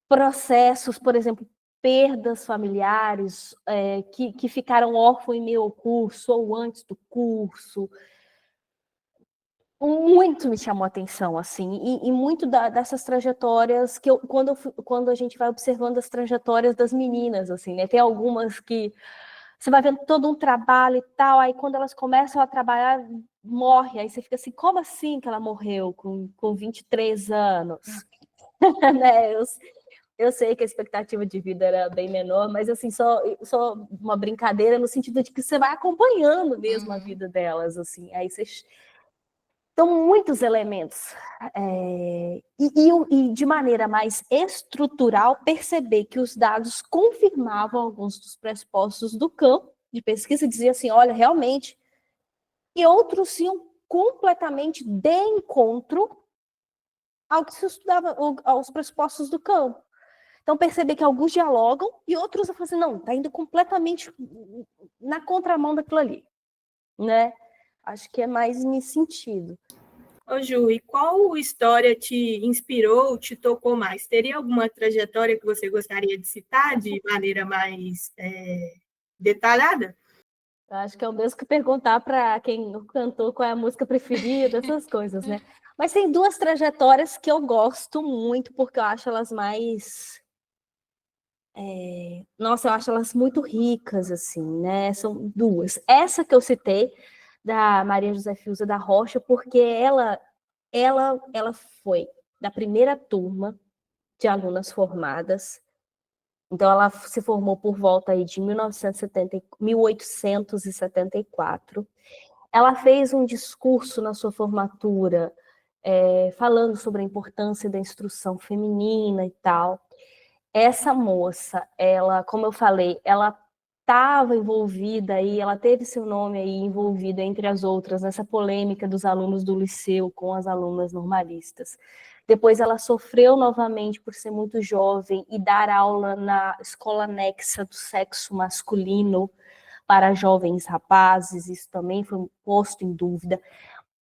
processos, por exemplo, perdas familiares, que ficaram órfãos em meio ao curso ou antes do curso. Muito me chamou a atenção, assim, e muito dessas trajetórias que quando a gente vai observando as trajetórias das meninas, assim, né? Tem algumas que você vai vendo todo um trabalho e tal, aí quando elas começam a trabalhar, morre, aí você fica assim, como assim que ela morreu com 23 anos? Né? Eu sei que a expectativa de vida era bem menor, mas assim, só uma brincadeira no sentido de que você vai acompanhando mesmo a vida delas, assim, aí você... Então, muitos elementos. E de maneira mais estrutural, perceber que os dados confirmavam alguns dos pressupostos do campo de pesquisa, dizia assim, olha, realmente, e outros iam completamente de encontro ao que se estudava, aos pressupostos do campo. Então, perceber que alguns dialogam e outros falam assim, não, está indo completamente na contramão daquilo ali, né? Acho que é mais nesse sentido. Ô Ju, e qual história te inspirou, te tocou mais? Teria alguma trajetória que você gostaria de citar de maneira mais detalhada? Acho que é o mesmo que perguntar para quem cantou qual é a música preferida, essas coisas, né? Mas tem duas trajetórias que eu gosto muito, porque eu acho elas mais... Nossa, eu acho elas muito ricas, assim, né? São duas. Essa que eu citei, da Maria José Fiuza da Rocha, porque ela foi da primeira turma de alunas formadas. Então, ela se formou por volta aí de 1874. Ela fez um discurso na sua formatura falando sobre a importância da instrução feminina e tal. Essa moça, ela, como eu falei, ela estava envolvida aí, ela teve seu nome aí envolvido, entre as outras, nessa polêmica dos alunos do liceu com as alunas normalistas. Depois ela sofreu novamente por ser muito jovem e dar aula na escola anexa do sexo masculino para jovens rapazes, isso também foi posto em dúvida.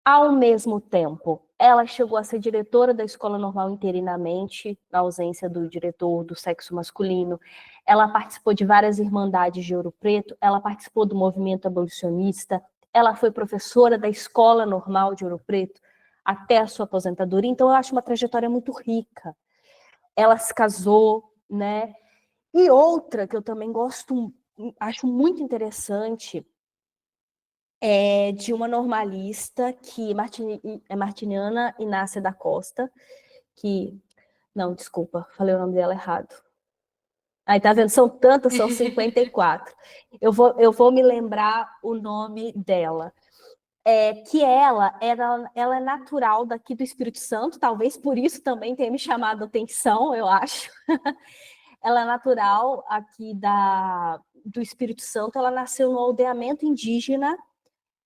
Ao mesmo tempo, ela chegou a ser diretora da escola normal interinamente, na ausência do diretor do sexo masculino. Ela participou de várias irmandades de Ouro Preto, ela participou do movimento abolicionista, ela foi professora da escola normal de Ouro Preto até a sua aposentadoria. Então, eu acho uma trajetória muito rica. Ela se casou, né? E outra que eu também gosto, acho muito interessante, é de uma normalista que é Martiniana Inácia da Costa, que... Não, desculpa, falei o nome dela errado. Aí, tá vendo? São tantas, são 54. Eu vou me lembrar o nome dela. Que ela é natural daqui do Espírito Santo, talvez por isso também tenha me chamado a atenção, eu acho. Ela é natural aqui do Espírito Santo, ela nasceu no aldeamento indígena,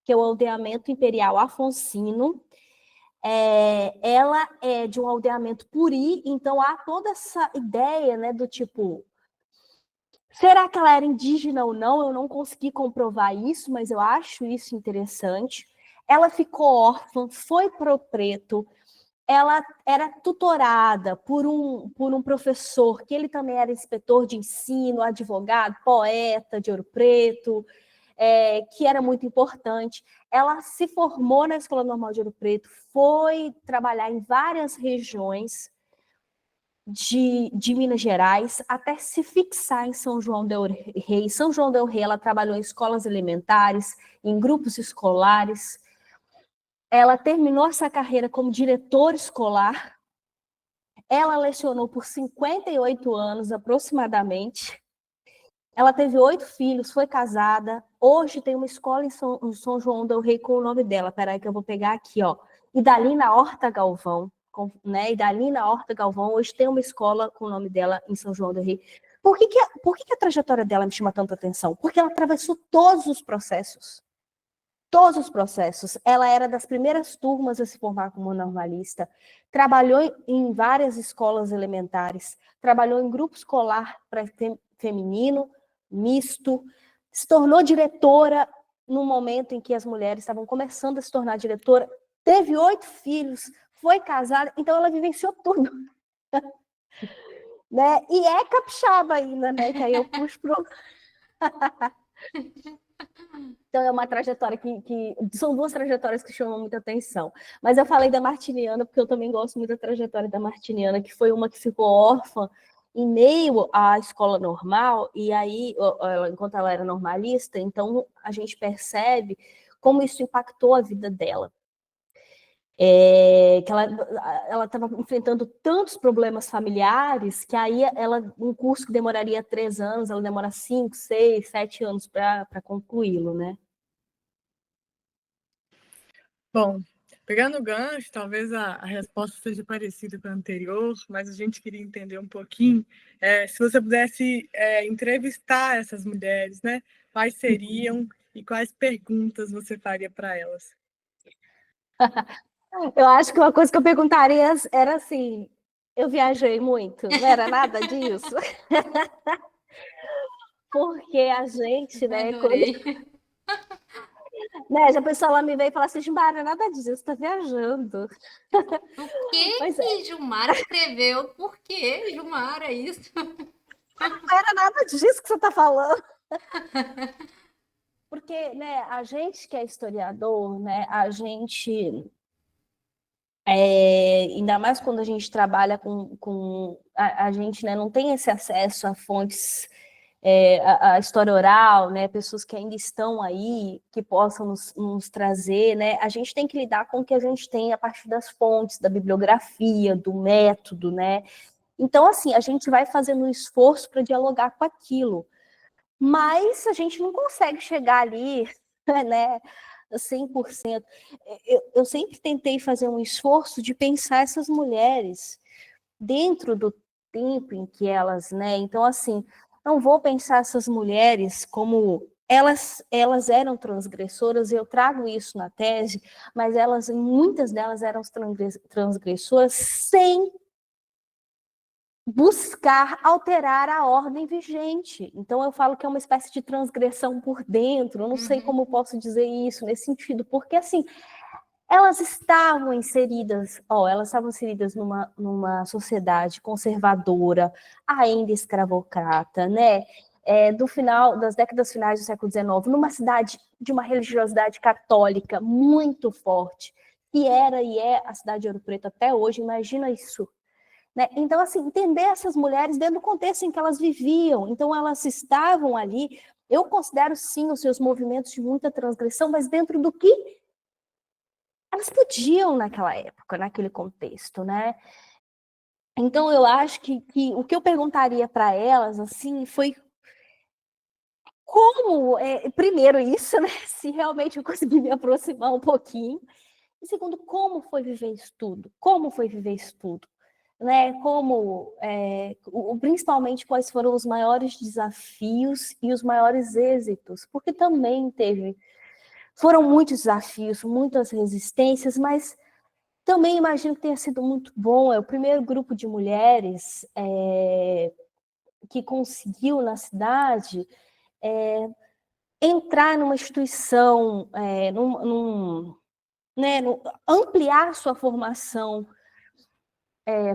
que é o aldeamento imperial afonsino. Ela é de um aldeamento puri, então há toda essa ideia, né, do tipo, será que ela era indígena ou não? Eu não consegui comprovar isso, mas eu acho isso interessante. Ela ficou órfã, foi para o Preto, ela era tutorada por um professor, que ele também era inspetor de ensino, advogado, poeta de Ouro Preto, que era muito importante. Ela se formou na Escola Normal de Ouro Preto, foi trabalhar em várias regiões de Minas Gerais, até se fixar em São João del Rei. Em São João del Rei, ela trabalhou em escolas elementares, em grupos escolares. Ela terminou essa carreira como diretora escolar. Ela lecionou por 58 anos, aproximadamente. Ela teve 8 filhos, foi casada. Hoje tem uma escola em São João del Rei com o nome dela. Peraí que eu vou pegar aqui, ó. Idalina Horta Galvão, né? Idalina Horta Galvão. Hoje tem uma escola com o nome dela em São João del Rei. Por que a trajetória dela me chama tanta atenção? Porque ela atravessou todos os processos. Todos os processos. Ela era das primeiras turmas a se formar como normalista, trabalhou em várias escolas elementares, trabalhou em grupo escolar para feminino, misto, se tornou diretora no momento em que as mulheres estavam começando a se tornar diretora, teve 8 filhos, foi casada, então ela vivenciou tudo. Né? E é capixaba ainda, né? Que aí eu puxo pro... Então, é uma trajetória que são duas trajetórias que chamam muita atenção. Mas eu falei da Martiniana, porque eu também gosto muito da trajetória da Martiniana, que foi uma que ficou órfã em meio à escola normal, e aí, enquanto ela era normalista, então a gente percebe como isso impactou a vida dela. Que ela estava enfrentando tantos problemas familiares que aí um curso que demoraria 3 anos, ela demora 5, 6, 7 anos para concluí-lo, né? Bom, pegando o gancho, talvez a resposta seja parecida com a anterior, mas a gente queria entender um pouquinho, se você pudesse entrevistar essas mulheres, né? Quais seriam e quais perguntas você faria para elas? Eu acho que uma coisa que eu perguntaria era assim, eu viajei muito, não era nada disso? Porque a gente, né, quando, Adorei. né, já a pessoa lá me veio e fala assim, Gilmara, nada disso, você tá viajando. O que Mas que Gilmara escreveu? Por que Gilmara isso? não era nada disso que você tá falando. Porque, né, a gente que é historiador, né, a gente, ainda mais quando a gente trabalha com a gente, né, não tem esse acesso a fontes, a história oral, né, pessoas que ainda estão aí, que possam nos trazer, né, a gente tem que lidar com o que a gente tem a partir das fontes, da bibliografia, do método, né. Então, assim, a gente vai fazendo um esforço para dialogar com aquilo. Mas a gente não consegue chegar ali, né, 100%. Eu sempre tentei fazer um esforço de pensar essas mulheres dentro do tempo em que elas, né? Então, assim, não vou pensar essas mulheres como elas eram transgressoras, eu trago isso na tese, mas muitas delas eram transgressoras sem buscar alterar a ordem vigente. Então eu falo que é uma espécie de transgressão por dentro, eu não sei como eu posso dizer isso nesse sentido, porque assim, elas estavam inseridas numa sociedade conservadora, ainda escravocrata, né? Das décadas finais do século XIX, numa cidade de uma religiosidade católica muito forte, que era e é a cidade de Ouro Preto até hoje, imagina isso, né? Então, assim, entender essas mulheres dentro do contexto em que elas viviam. Então, elas estavam ali. Eu considero, sim, os seus movimentos de muita transgressão, mas dentro do que elas podiam naquela época, naquele contexto, né? Então, eu acho que o que eu perguntaria para elas, assim, foi como, primeiro isso, né? Se realmente eu consegui me aproximar um pouquinho. E segundo, como foi viver isso tudo? Como foi viver isso tudo? Né, principalmente quais foram os maiores desafios e os maiores êxitos, porque também foram muitos desafios, muitas resistências, mas também imagino que tenha sido muito bom. É o primeiro grupo de mulheres que conseguiu na cidade entrar numa instituição, né, ampliar sua formação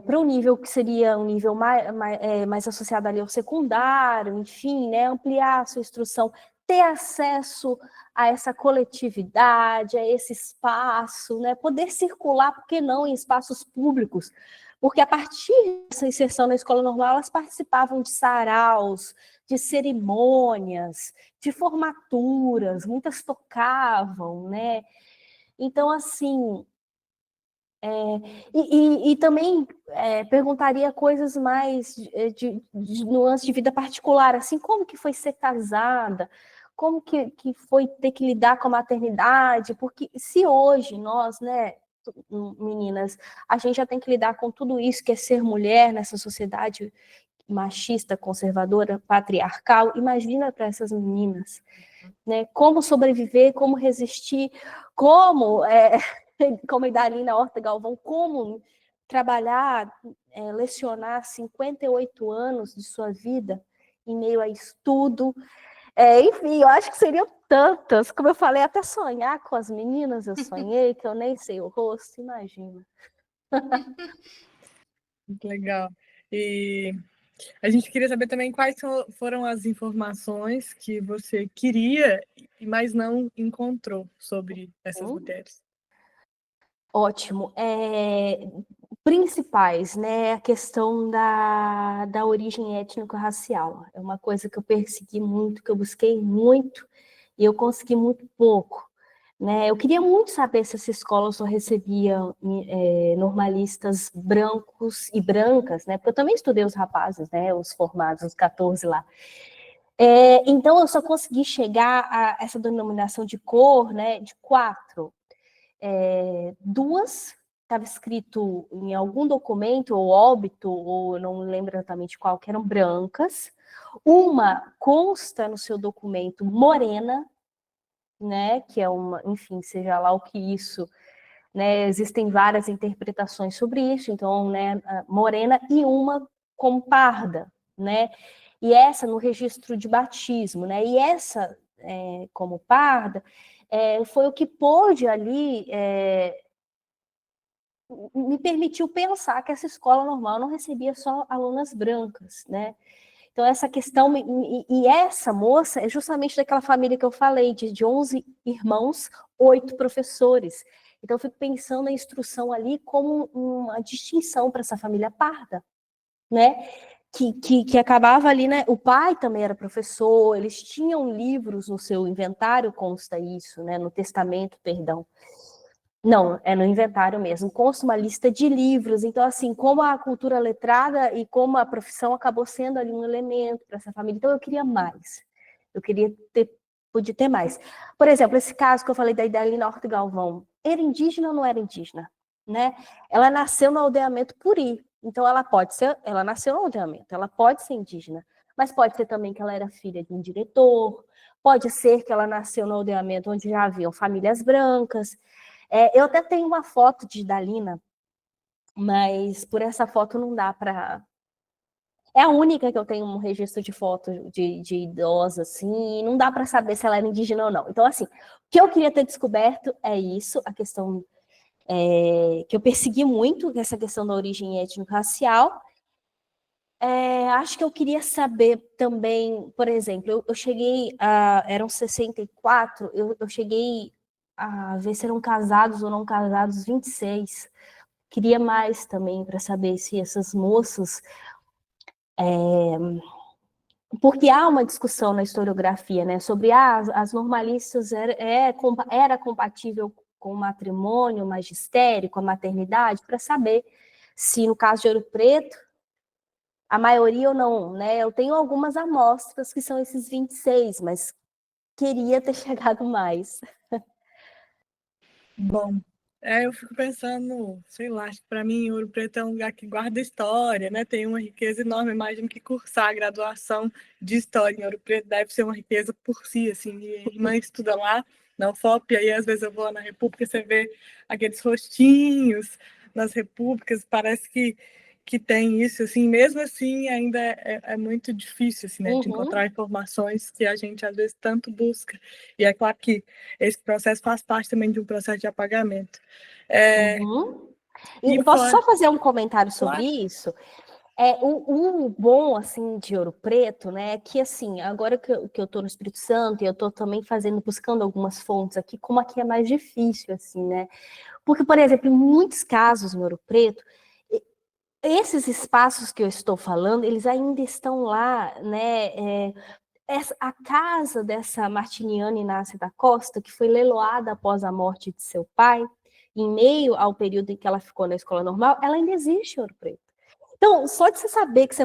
para um nível que seria um nível mais associado ali ao secundário, enfim, né, ampliar a sua instrução, ter acesso a essa coletividade, a esse espaço, né, poder circular, por que não, em espaços públicos, porque a partir dessa inserção na escola normal, elas participavam de saraus, de cerimônias, de formaturas, muitas tocavam, né, então, assim, e também perguntaria coisas mais de nuance de vida particular, assim, como que foi ser casada, como que foi ter que lidar com a maternidade, porque se hoje nós, né, meninas, a gente já tem que lidar com tudo isso que é ser mulher nessa sociedade machista, conservadora, patriarcal, imagina para essas meninas, né, como sobreviver, como resistir, como como a Idalina Horta Galvão, como trabalhar, lecionar 58 anos de sua vida em meio a estudo. Enfim, eu acho que seriam tantas, como eu falei, até sonhar com as meninas, eu sonhei, que eu nem sei o rosto, imagina. Muito legal. E a gente queria saber também quais foram as informações que você queria, mas não encontrou sobre essas mulheres. Ótimo. Principais, né? A questão da origem étnico-racial. É uma coisa que eu persegui muito, que eu busquei muito, e eu consegui muito pouco. Né? Eu queria muito saber se essa escola só recebia normalistas brancos e brancas, né? Porque eu também estudei os rapazes, né? Os formados, os 14 lá. Então, eu só consegui chegar a essa denominação de cor, né? De 4. 2 estava escrito em algum documento, ou óbito, ou não lembro exatamente qual, que eram brancas. Uma consta no seu documento morena, né, que é uma, enfim, seja lá o que isso né? Existem várias interpretações sobre isso, então, né, morena e uma como parda, né? E essa no registro de batismo, né? E essa como parda foi o que pôde ali me permitiu pensar que essa escola normal não recebia só alunas brancas, né? Então, essa questão, e essa moça é justamente daquela família que eu falei, de 11 irmãos, 8 professores. Então, eu fico pensando na instrução ali como uma distinção para essa família parda, né? Que acabava ali, né? O pai também era professor, eles tinham livros no seu inventário, consta isso, né? No testamento, perdão. Não, é no inventário mesmo. Consta uma lista de livros. Então, assim, como a cultura letrada e como a profissão acabou sendo ali um elemento para essa família. Então, eu queria mais. Eu queria podia ter mais. Por exemplo, esse caso que eu falei da Idalina Horta Galvão. Era indígena ou não era indígena? Né? Ela nasceu no aldeamento Puri. Então, ela nasceu no aldeamento. Ela pode ser indígena. Mas pode ser também que ela era filha de um diretor. Pode ser que ela nasceu no aldeamento onde já haviam famílias brancas. Eu até tenho uma foto de Dalina, mas por essa foto não dá para. É a única que eu tenho um registro de foto de idosa, assim, e não dá para saber se ela era indígena ou não. Então, assim, o que eu queria ter descoberto é isso, a questão que eu persegui muito, essa questão da origem étnico-racial. Acho que eu queria saber também, por exemplo, eu cheguei eram 64, eu cheguei a ver se eram casados ou não casados 26. Queria mais também para saber se essas moças. Porque há uma discussão na historiografia, né, sobre as normalistas era compatível com o matrimônio, o magistério, com a maternidade, para saber se, no caso de Ouro Preto, a maioria ou não, né? Eu tenho algumas amostras que são esses 26, mas queria ter chegado mais. Bom, eu fico pensando, sei lá, acho que para mim Ouro Preto é um lugar que guarda história, né? Tem uma riqueza enorme. Imagino que cursar a graduação de História em Ouro Preto deve ser uma riqueza por si, assim. Minha irmã estuda lá na UFOP, aí às vezes eu vou lá na República, você vê aqueles rostinhos nas repúblicas, parece que tem isso, assim, mesmo assim ainda é muito difícil, assim, né, de encontrar informações que a gente às vezes tanto busca. E é claro que esse processo faz parte também de um processo de apagamento. E posso só fazer um comentário sobre isso? O bom, assim, de Ouro Preto, né, é que, assim, agora que eu tô no Espírito Santo e eu tô também buscando algumas fontes aqui, como aqui é mais difícil, assim, né? Porque, por exemplo, em muitos casos no Ouro Preto, esses espaços que eu estou falando, eles ainda estão lá, né? A casa dessa Martiniana Inácia da Costa, que foi leiloada após a morte de seu pai, em meio ao período em que ela ficou na escola normal, ela ainda existe em Ouro Preto. Então, só de você saber que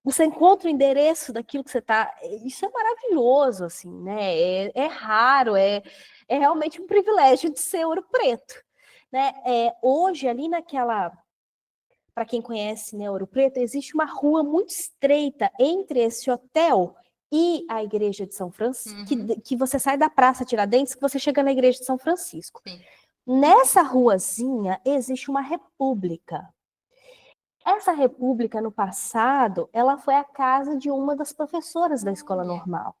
você encontra o endereço daquilo que você está, isso é maravilhoso, assim, né? É raro, é realmente um privilégio de ser Ouro Preto, né? Hoje, ali naquela, para quem conhece, né, Ouro Preto, existe uma rua muito estreita entre esse hotel e a igreja de São Francisco, que você sai da Praça Tiradentes, que você chega na igreja de São Francisco. Sim. Nessa ruazinha existe uma república. Essa república, no passado, ela foi a casa de uma das professoras da escola normal,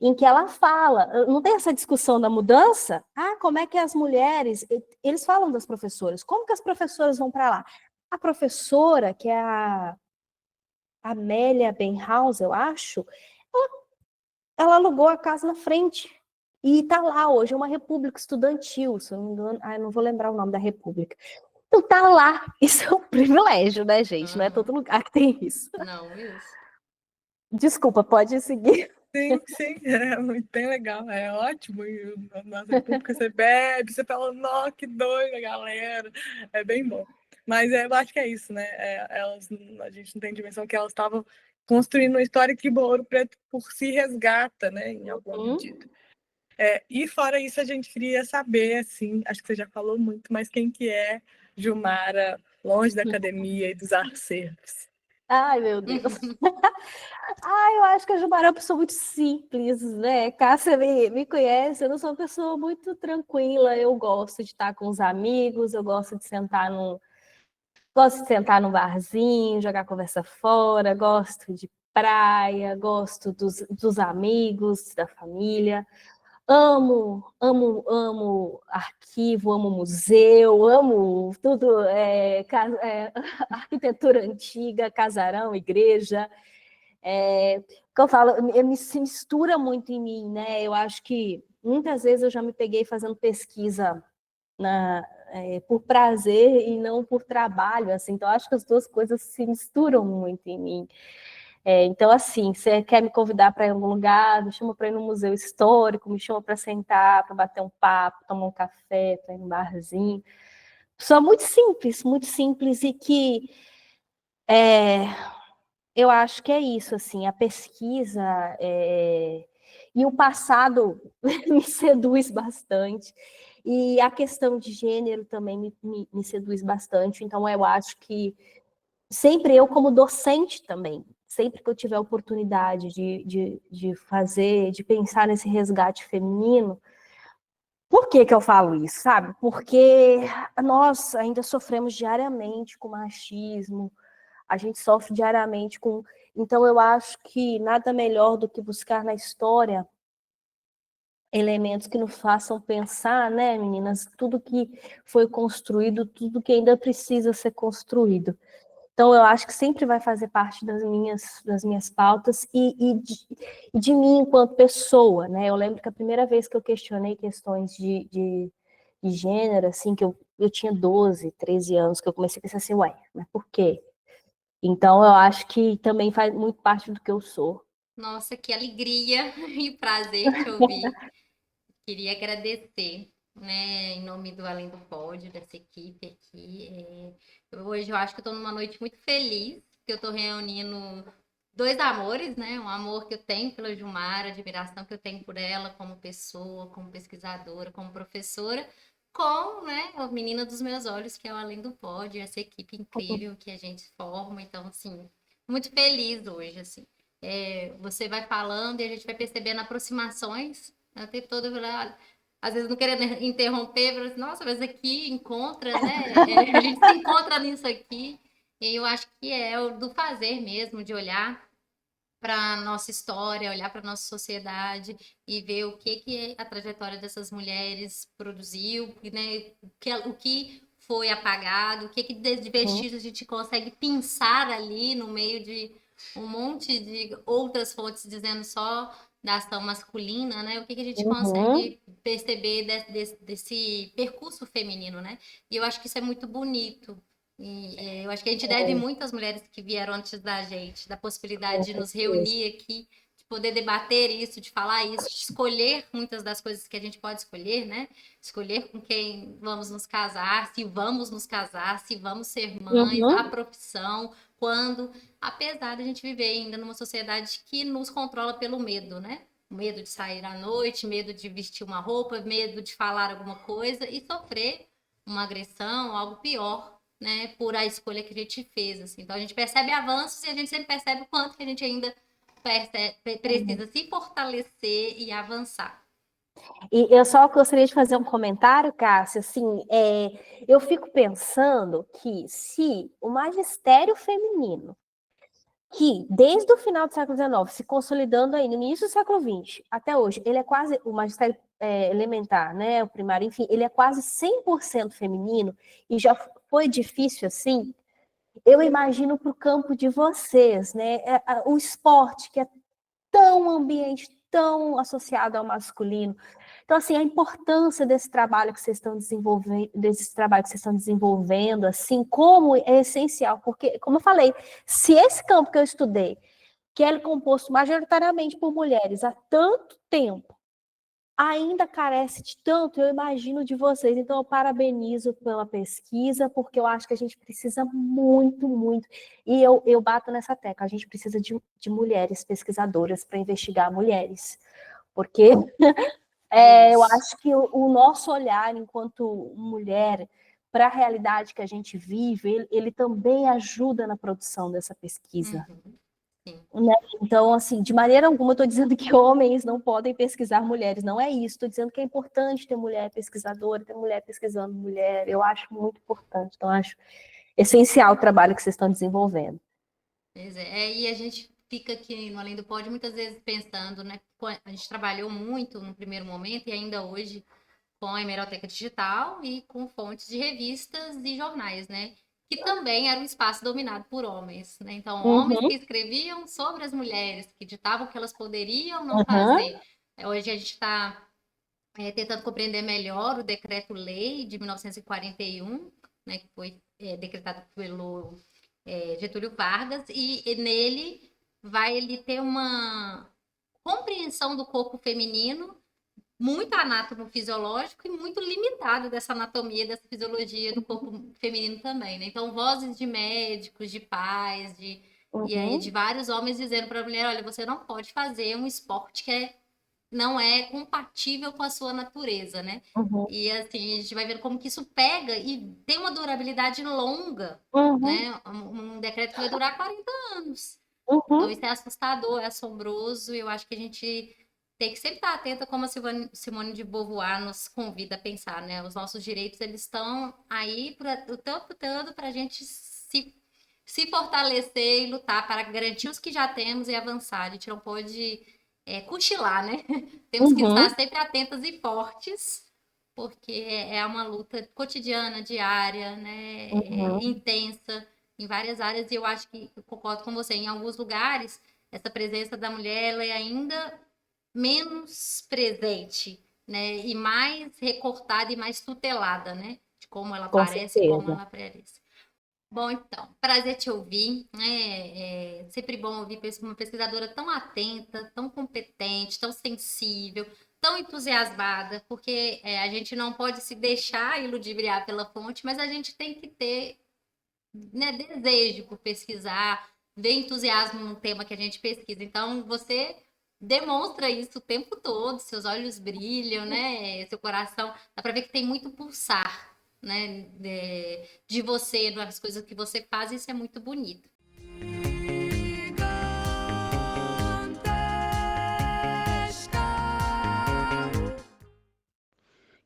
em que ela fala, não tem essa discussão da mudança? Como é que as mulheres, eles falam das professoras, como que as professoras vão para lá? A professora, que é a Amélia Benhaus, eu acho, ela alugou a casa na frente. E está lá hoje, é uma república estudantil, se eu não me engano, não vou lembrar o nome da república. Então tá lá, isso é um privilégio, né, gente? Não é todo lugar que tem isso. Não, isso. Desculpa, pode seguir. Sim, é muito bem legal, é ótimo. E na república você bebe, você fala, nossa, que doida, galera. É bem bom. Mas eu acho que é isso, né? A gente não tem dimensão que elas estavam construindo uma história que Ouro Preto por si resgata, né? Em alguma medida. E fora isso, a gente queria saber, assim, acho que você já falou muito, mas quem que é Gilmara, longe da academia e dos acervos? Ai, meu Deus. Eu acho que a Gilmar é uma pessoa muito simples, né? Cássia me conhece, eu não sou uma pessoa muito tranquila, eu gosto de estar com os amigos, eu gosto de sentar num barzinho, jogar a conversa fora, gosto de praia, gosto dos amigos, da família. Amo arquivo, amo museu, amo tudo, arquitetura antiga, casarão, igreja. Que eu falo, se mistura muito em mim, né? Eu acho que muitas vezes eu já me peguei fazendo pesquisa por prazer e não por trabalho, assim. Então, acho que as duas coisas se misturam muito em mim. Então, assim, você quer me convidar para ir em algum lugar, me chama para ir no museu histórico, me chama para sentar, para bater um papo, tomar um café, para ir num barzinho. Só muito simples e que eu acho que é isso, assim, a pesquisa e o passado me seduz bastante. E a questão de gênero também me seduz bastante. Então, eu acho que sempre eu, como docente também, sempre que eu tiver a oportunidade de fazer, de pensar nesse resgate feminino, por que eu falo isso, sabe? Porque nós ainda sofremos diariamente com machismo, a gente sofre diariamente com... Então, eu acho que nada melhor do que buscar na história elementos que nos façam pensar, né, meninas, tudo que foi construído, tudo que ainda precisa ser construído. Então, eu acho que sempre vai fazer parte das minhas pautas e de mim enquanto pessoa, né? Eu lembro que a primeira vez que eu questionei questões de gênero, assim, que eu tinha 12, 13 anos, que eu comecei a pensar assim, ué, mas por quê? Então, eu acho que também faz muito parte do que eu sou. Nossa, que alegria e prazer te ouvir. Queria agradecer, né, em nome do Além do Pódio, dessa equipe aqui. Hoje eu acho que eu estou numa noite muito feliz, que eu estou reunindo dois amores, né? Um amor que eu tenho pela Gilmar, a admiração que eu tenho por ela como pessoa, como pesquisadora, como professora, com, né, a menina dos meus olhos, que é o Além do Pódio, essa equipe incrível que a gente forma. Então, assim, muito feliz hoje, assim. Você vai falando e a gente vai percebendo aproximações, né, o tempo todo, às vezes não querendo interromper, mas, nossa, mas aqui encontra, né? A gente se encontra nisso aqui. E eu acho que é o do fazer mesmo, de olhar para a nossa história, olhar para a nossa sociedade e ver o que a trajetória dessas mulheres produziu, né? O que foi apagado, o que de vestígios a gente consegue pensar ali no meio de um monte de outras fontes dizendo só da ação masculina, né? O que a gente consegue perceber desse percurso feminino, né? E eu acho que isso é muito bonito. E eu acho que a gente deve muito às mulheres que vieram antes da gente, da possibilidade de nos reunir aqui, de poder debater isso, de falar isso, de escolher muitas das coisas que a gente pode escolher, né? Escolher com quem vamos nos casar, se vamos nos casar, se vamos ser mães, a profissão, quando, apesar de a gente viver ainda numa sociedade que nos controla pelo medo, né? Medo de sair à noite, medo de vestir uma roupa, medo de falar alguma coisa e sofrer uma agressão, algo pior, né, por a escolha que a gente fez, assim. Então a gente percebe avanços e a gente sempre percebe o quanto que a gente ainda precisa se fortalecer e avançar. E eu só gostaria de fazer um comentário, Cássia, assim, eu fico pensando que se o magistério feminino, que desde o final do século XIX, se consolidando aí no início do século XX, até hoje, ele é quase, o magistério elementar, né, o primário, enfim, ele é quase 100% feminino, e já foi difícil assim, eu imagino para o campo de vocês, né, o esporte, que é tão ambiente, tão associado ao masculino. Então, assim, a importância desse trabalho que vocês estão desenvolvendo, assim, como é essencial, porque, como eu falei, se esse campo que eu estudei, que é composto majoritariamente por mulheres há tanto tempo, ainda carece de tanto, eu imagino de vocês. Então, eu parabenizo pela pesquisa, porque eu acho que a gente precisa muito, muito. E eu bato nessa tecla, a gente precisa de mulheres pesquisadoras para investigar mulheres. Porque eu acho que o nosso olhar enquanto mulher para a realidade que a gente vive, ele também ajuda na produção dessa pesquisa. Né? Então, assim, de maneira alguma eu estou dizendo que homens não podem pesquisar mulheres, não é isso. Estou dizendo que é importante ter mulher pesquisadora, ter mulher pesquisando mulher. Eu acho muito importante. Então, acho essencial o trabalho que vocês estão desenvolvendo. Pois é, e a gente fica aqui no Além do Pódio muitas vezes pensando, né? A gente trabalhou muito no primeiro momento e ainda hoje com a Hemeroteca Digital e com fontes de revistas e jornais, né? Que também era um espaço dominado por homens, né? Então, homens que escreviam sobre as mulheres, que ditavam o que elas poderiam não fazer. Hoje a gente está tentando compreender melhor o Decreto-Lei de 1941, né? Que foi decretado pelo Getúlio Vargas, e nele vai ele ter uma compreensão do corpo feminino muito anátomo-fisiológico e muito limitado dessa anatomia, dessa fisiologia do corpo feminino também, né? Então, vozes de médicos, de pais, e aí de vários homens dizendo para a mulher, olha, você não pode fazer um esporte que não é compatível com a sua natureza, né? E assim, a gente vai vendo como que isso pega e tem uma durabilidade longa, né? Um decreto que vai durar 40 anos. Então, isso é assustador, é assombroso, e eu acho que a gente tem que sempre estar atenta, como a Simone de Beauvoir nos convida a pensar, né? Os nossos direitos, eles estão aí o tempo todo para a gente se fortalecer e lutar para garantir os que já temos e avançar. A gente não pode cochilar, né? Temos que estar sempre atentas e fortes, porque é uma luta cotidiana, diária, né? Intensa em várias áreas, e eu acho que, eu concordo com você, em alguns lugares, essa presença da mulher, ela é ainda menos presente, né? E mais recortada e mais tutelada, né? De como ela aparece e como ela aparece. Bom, então, prazer te ouvir, né? É sempre bom ouvir uma pesquisadora tão atenta, tão competente, tão sensível, tão entusiasmada, porque a gente não pode se deixar iludibriar pela fonte, mas a gente tem que ter, né, desejo por pesquisar, ver entusiasmo no tema que a gente pesquisa. Então, você demonstra isso o tempo todo, seus olhos brilham, né? Seu coração, dá para ver que tem muito pulsar, né? De você, das coisas que você faz, isso é muito bonito.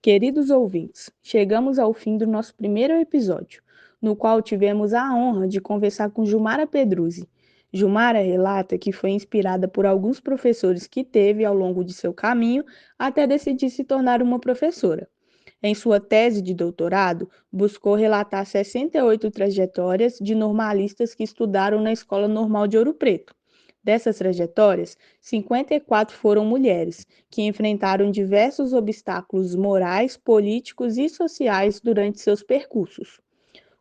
Queridos ouvintes, chegamos ao fim do nosso primeiro episódio, no qual tivemos a honra de conversar com Gilmara Pedruzzi. Gilmara relata que foi inspirada por alguns professores que teve ao longo de seu caminho até decidir se tornar uma professora. Em sua tese de doutorado, buscou relatar 68 trajetórias de normalistas que estudaram na Escola Normal de Ouro Preto. Dessas trajetórias, 54 foram mulheres, que enfrentaram diversos obstáculos morais, políticos e sociais durante seus percursos.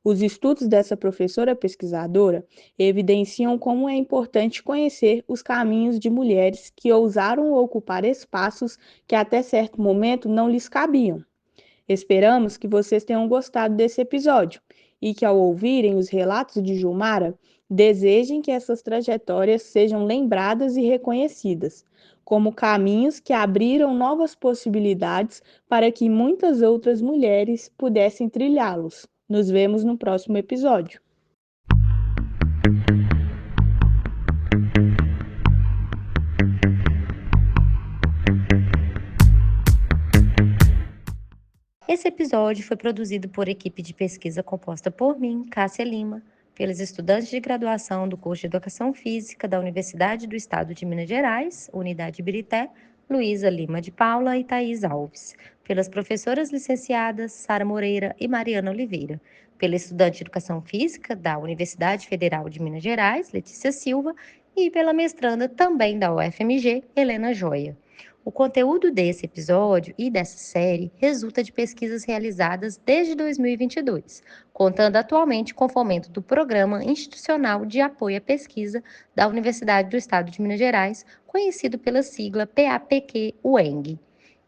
Os estudos dessa professora pesquisadora evidenciam como é importante conhecer os caminhos de mulheres que ousaram ocupar espaços que até certo momento não lhes cabiam. Esperamos que vocês tenham gostado desse episódio e que, ao ouvirem os relatos de Gilmara, desejem que essas trajetórias sejam lembradas e reconhecidas, como caminhos que abriram novas possibilidades para que muitas outras mulheres pudessem trilhá-los. Nos vemos no próximo episódio. Esse episódio foi produzido por equipe de pesquisa composta por mim, Cássia Lima, pelos estudantes de graduação do curso de Educação Física da Universidade do Estado de Minas Gerais, Unidade Ibirité, Luísa Lima de Paula e Thaís Alves, pelas professoras licenciadas Sara Moreira e Mariana Oliveira, pela estudante de Educação Física da Universidade Federal de Minas Gerais, Letícia Silva, e pela mestranda também da UFMG, Helena Joia. O conteúdo desse episódio e dessa série resulta de pesquisas realizadas desde 2022, contando atualmente com o fomento do Programa Institucional de Apoio à Pesquisa da Universidade do Estado de Minas Gerais, conhecido pela sigla PAPQ-UENG,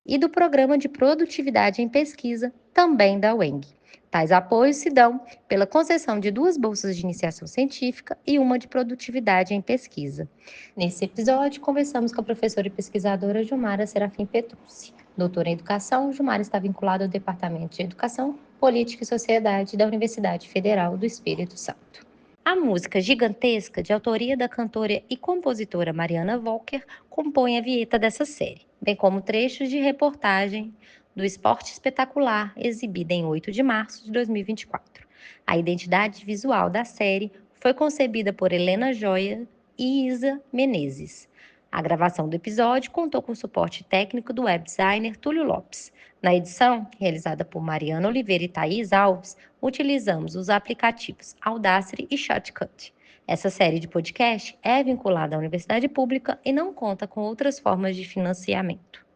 e do Programa de Produtividade em Pesquisa, também da UENG. Tais apoios se dão pela concessão de 2 bolsas de iniciação científica e uma de produtividade em pesquisa. Nesse episódio, conversamos com a professora e pesquisadora Gilmara Serafim Petrucci. Doutora em Educação, Gilmara está vinculada ao Departamento de Educação, Política e Sociedade da Universidade Federal do Espírito Santo. A música Gigantesca, de autoria da cantora e compositora Mariana Walker, compõe a vinheta dessa série, bem como trechos de reportagem do Esporte Espetacular, exibida em 8 de março de 2024. A identidade visual da série foi concebida por Helena Joia e Isa Menezes. A gravação do episódio contou com o suporte técnico do web designer Túlio Lopes. Na edição, realizada por Mariana Oliveira e Thaís Alves, utilizamos os aplicativos Audacity e Shotcut. Essa série de podcast é vinculada à universidade pública e não conta com outras formas de financiamento.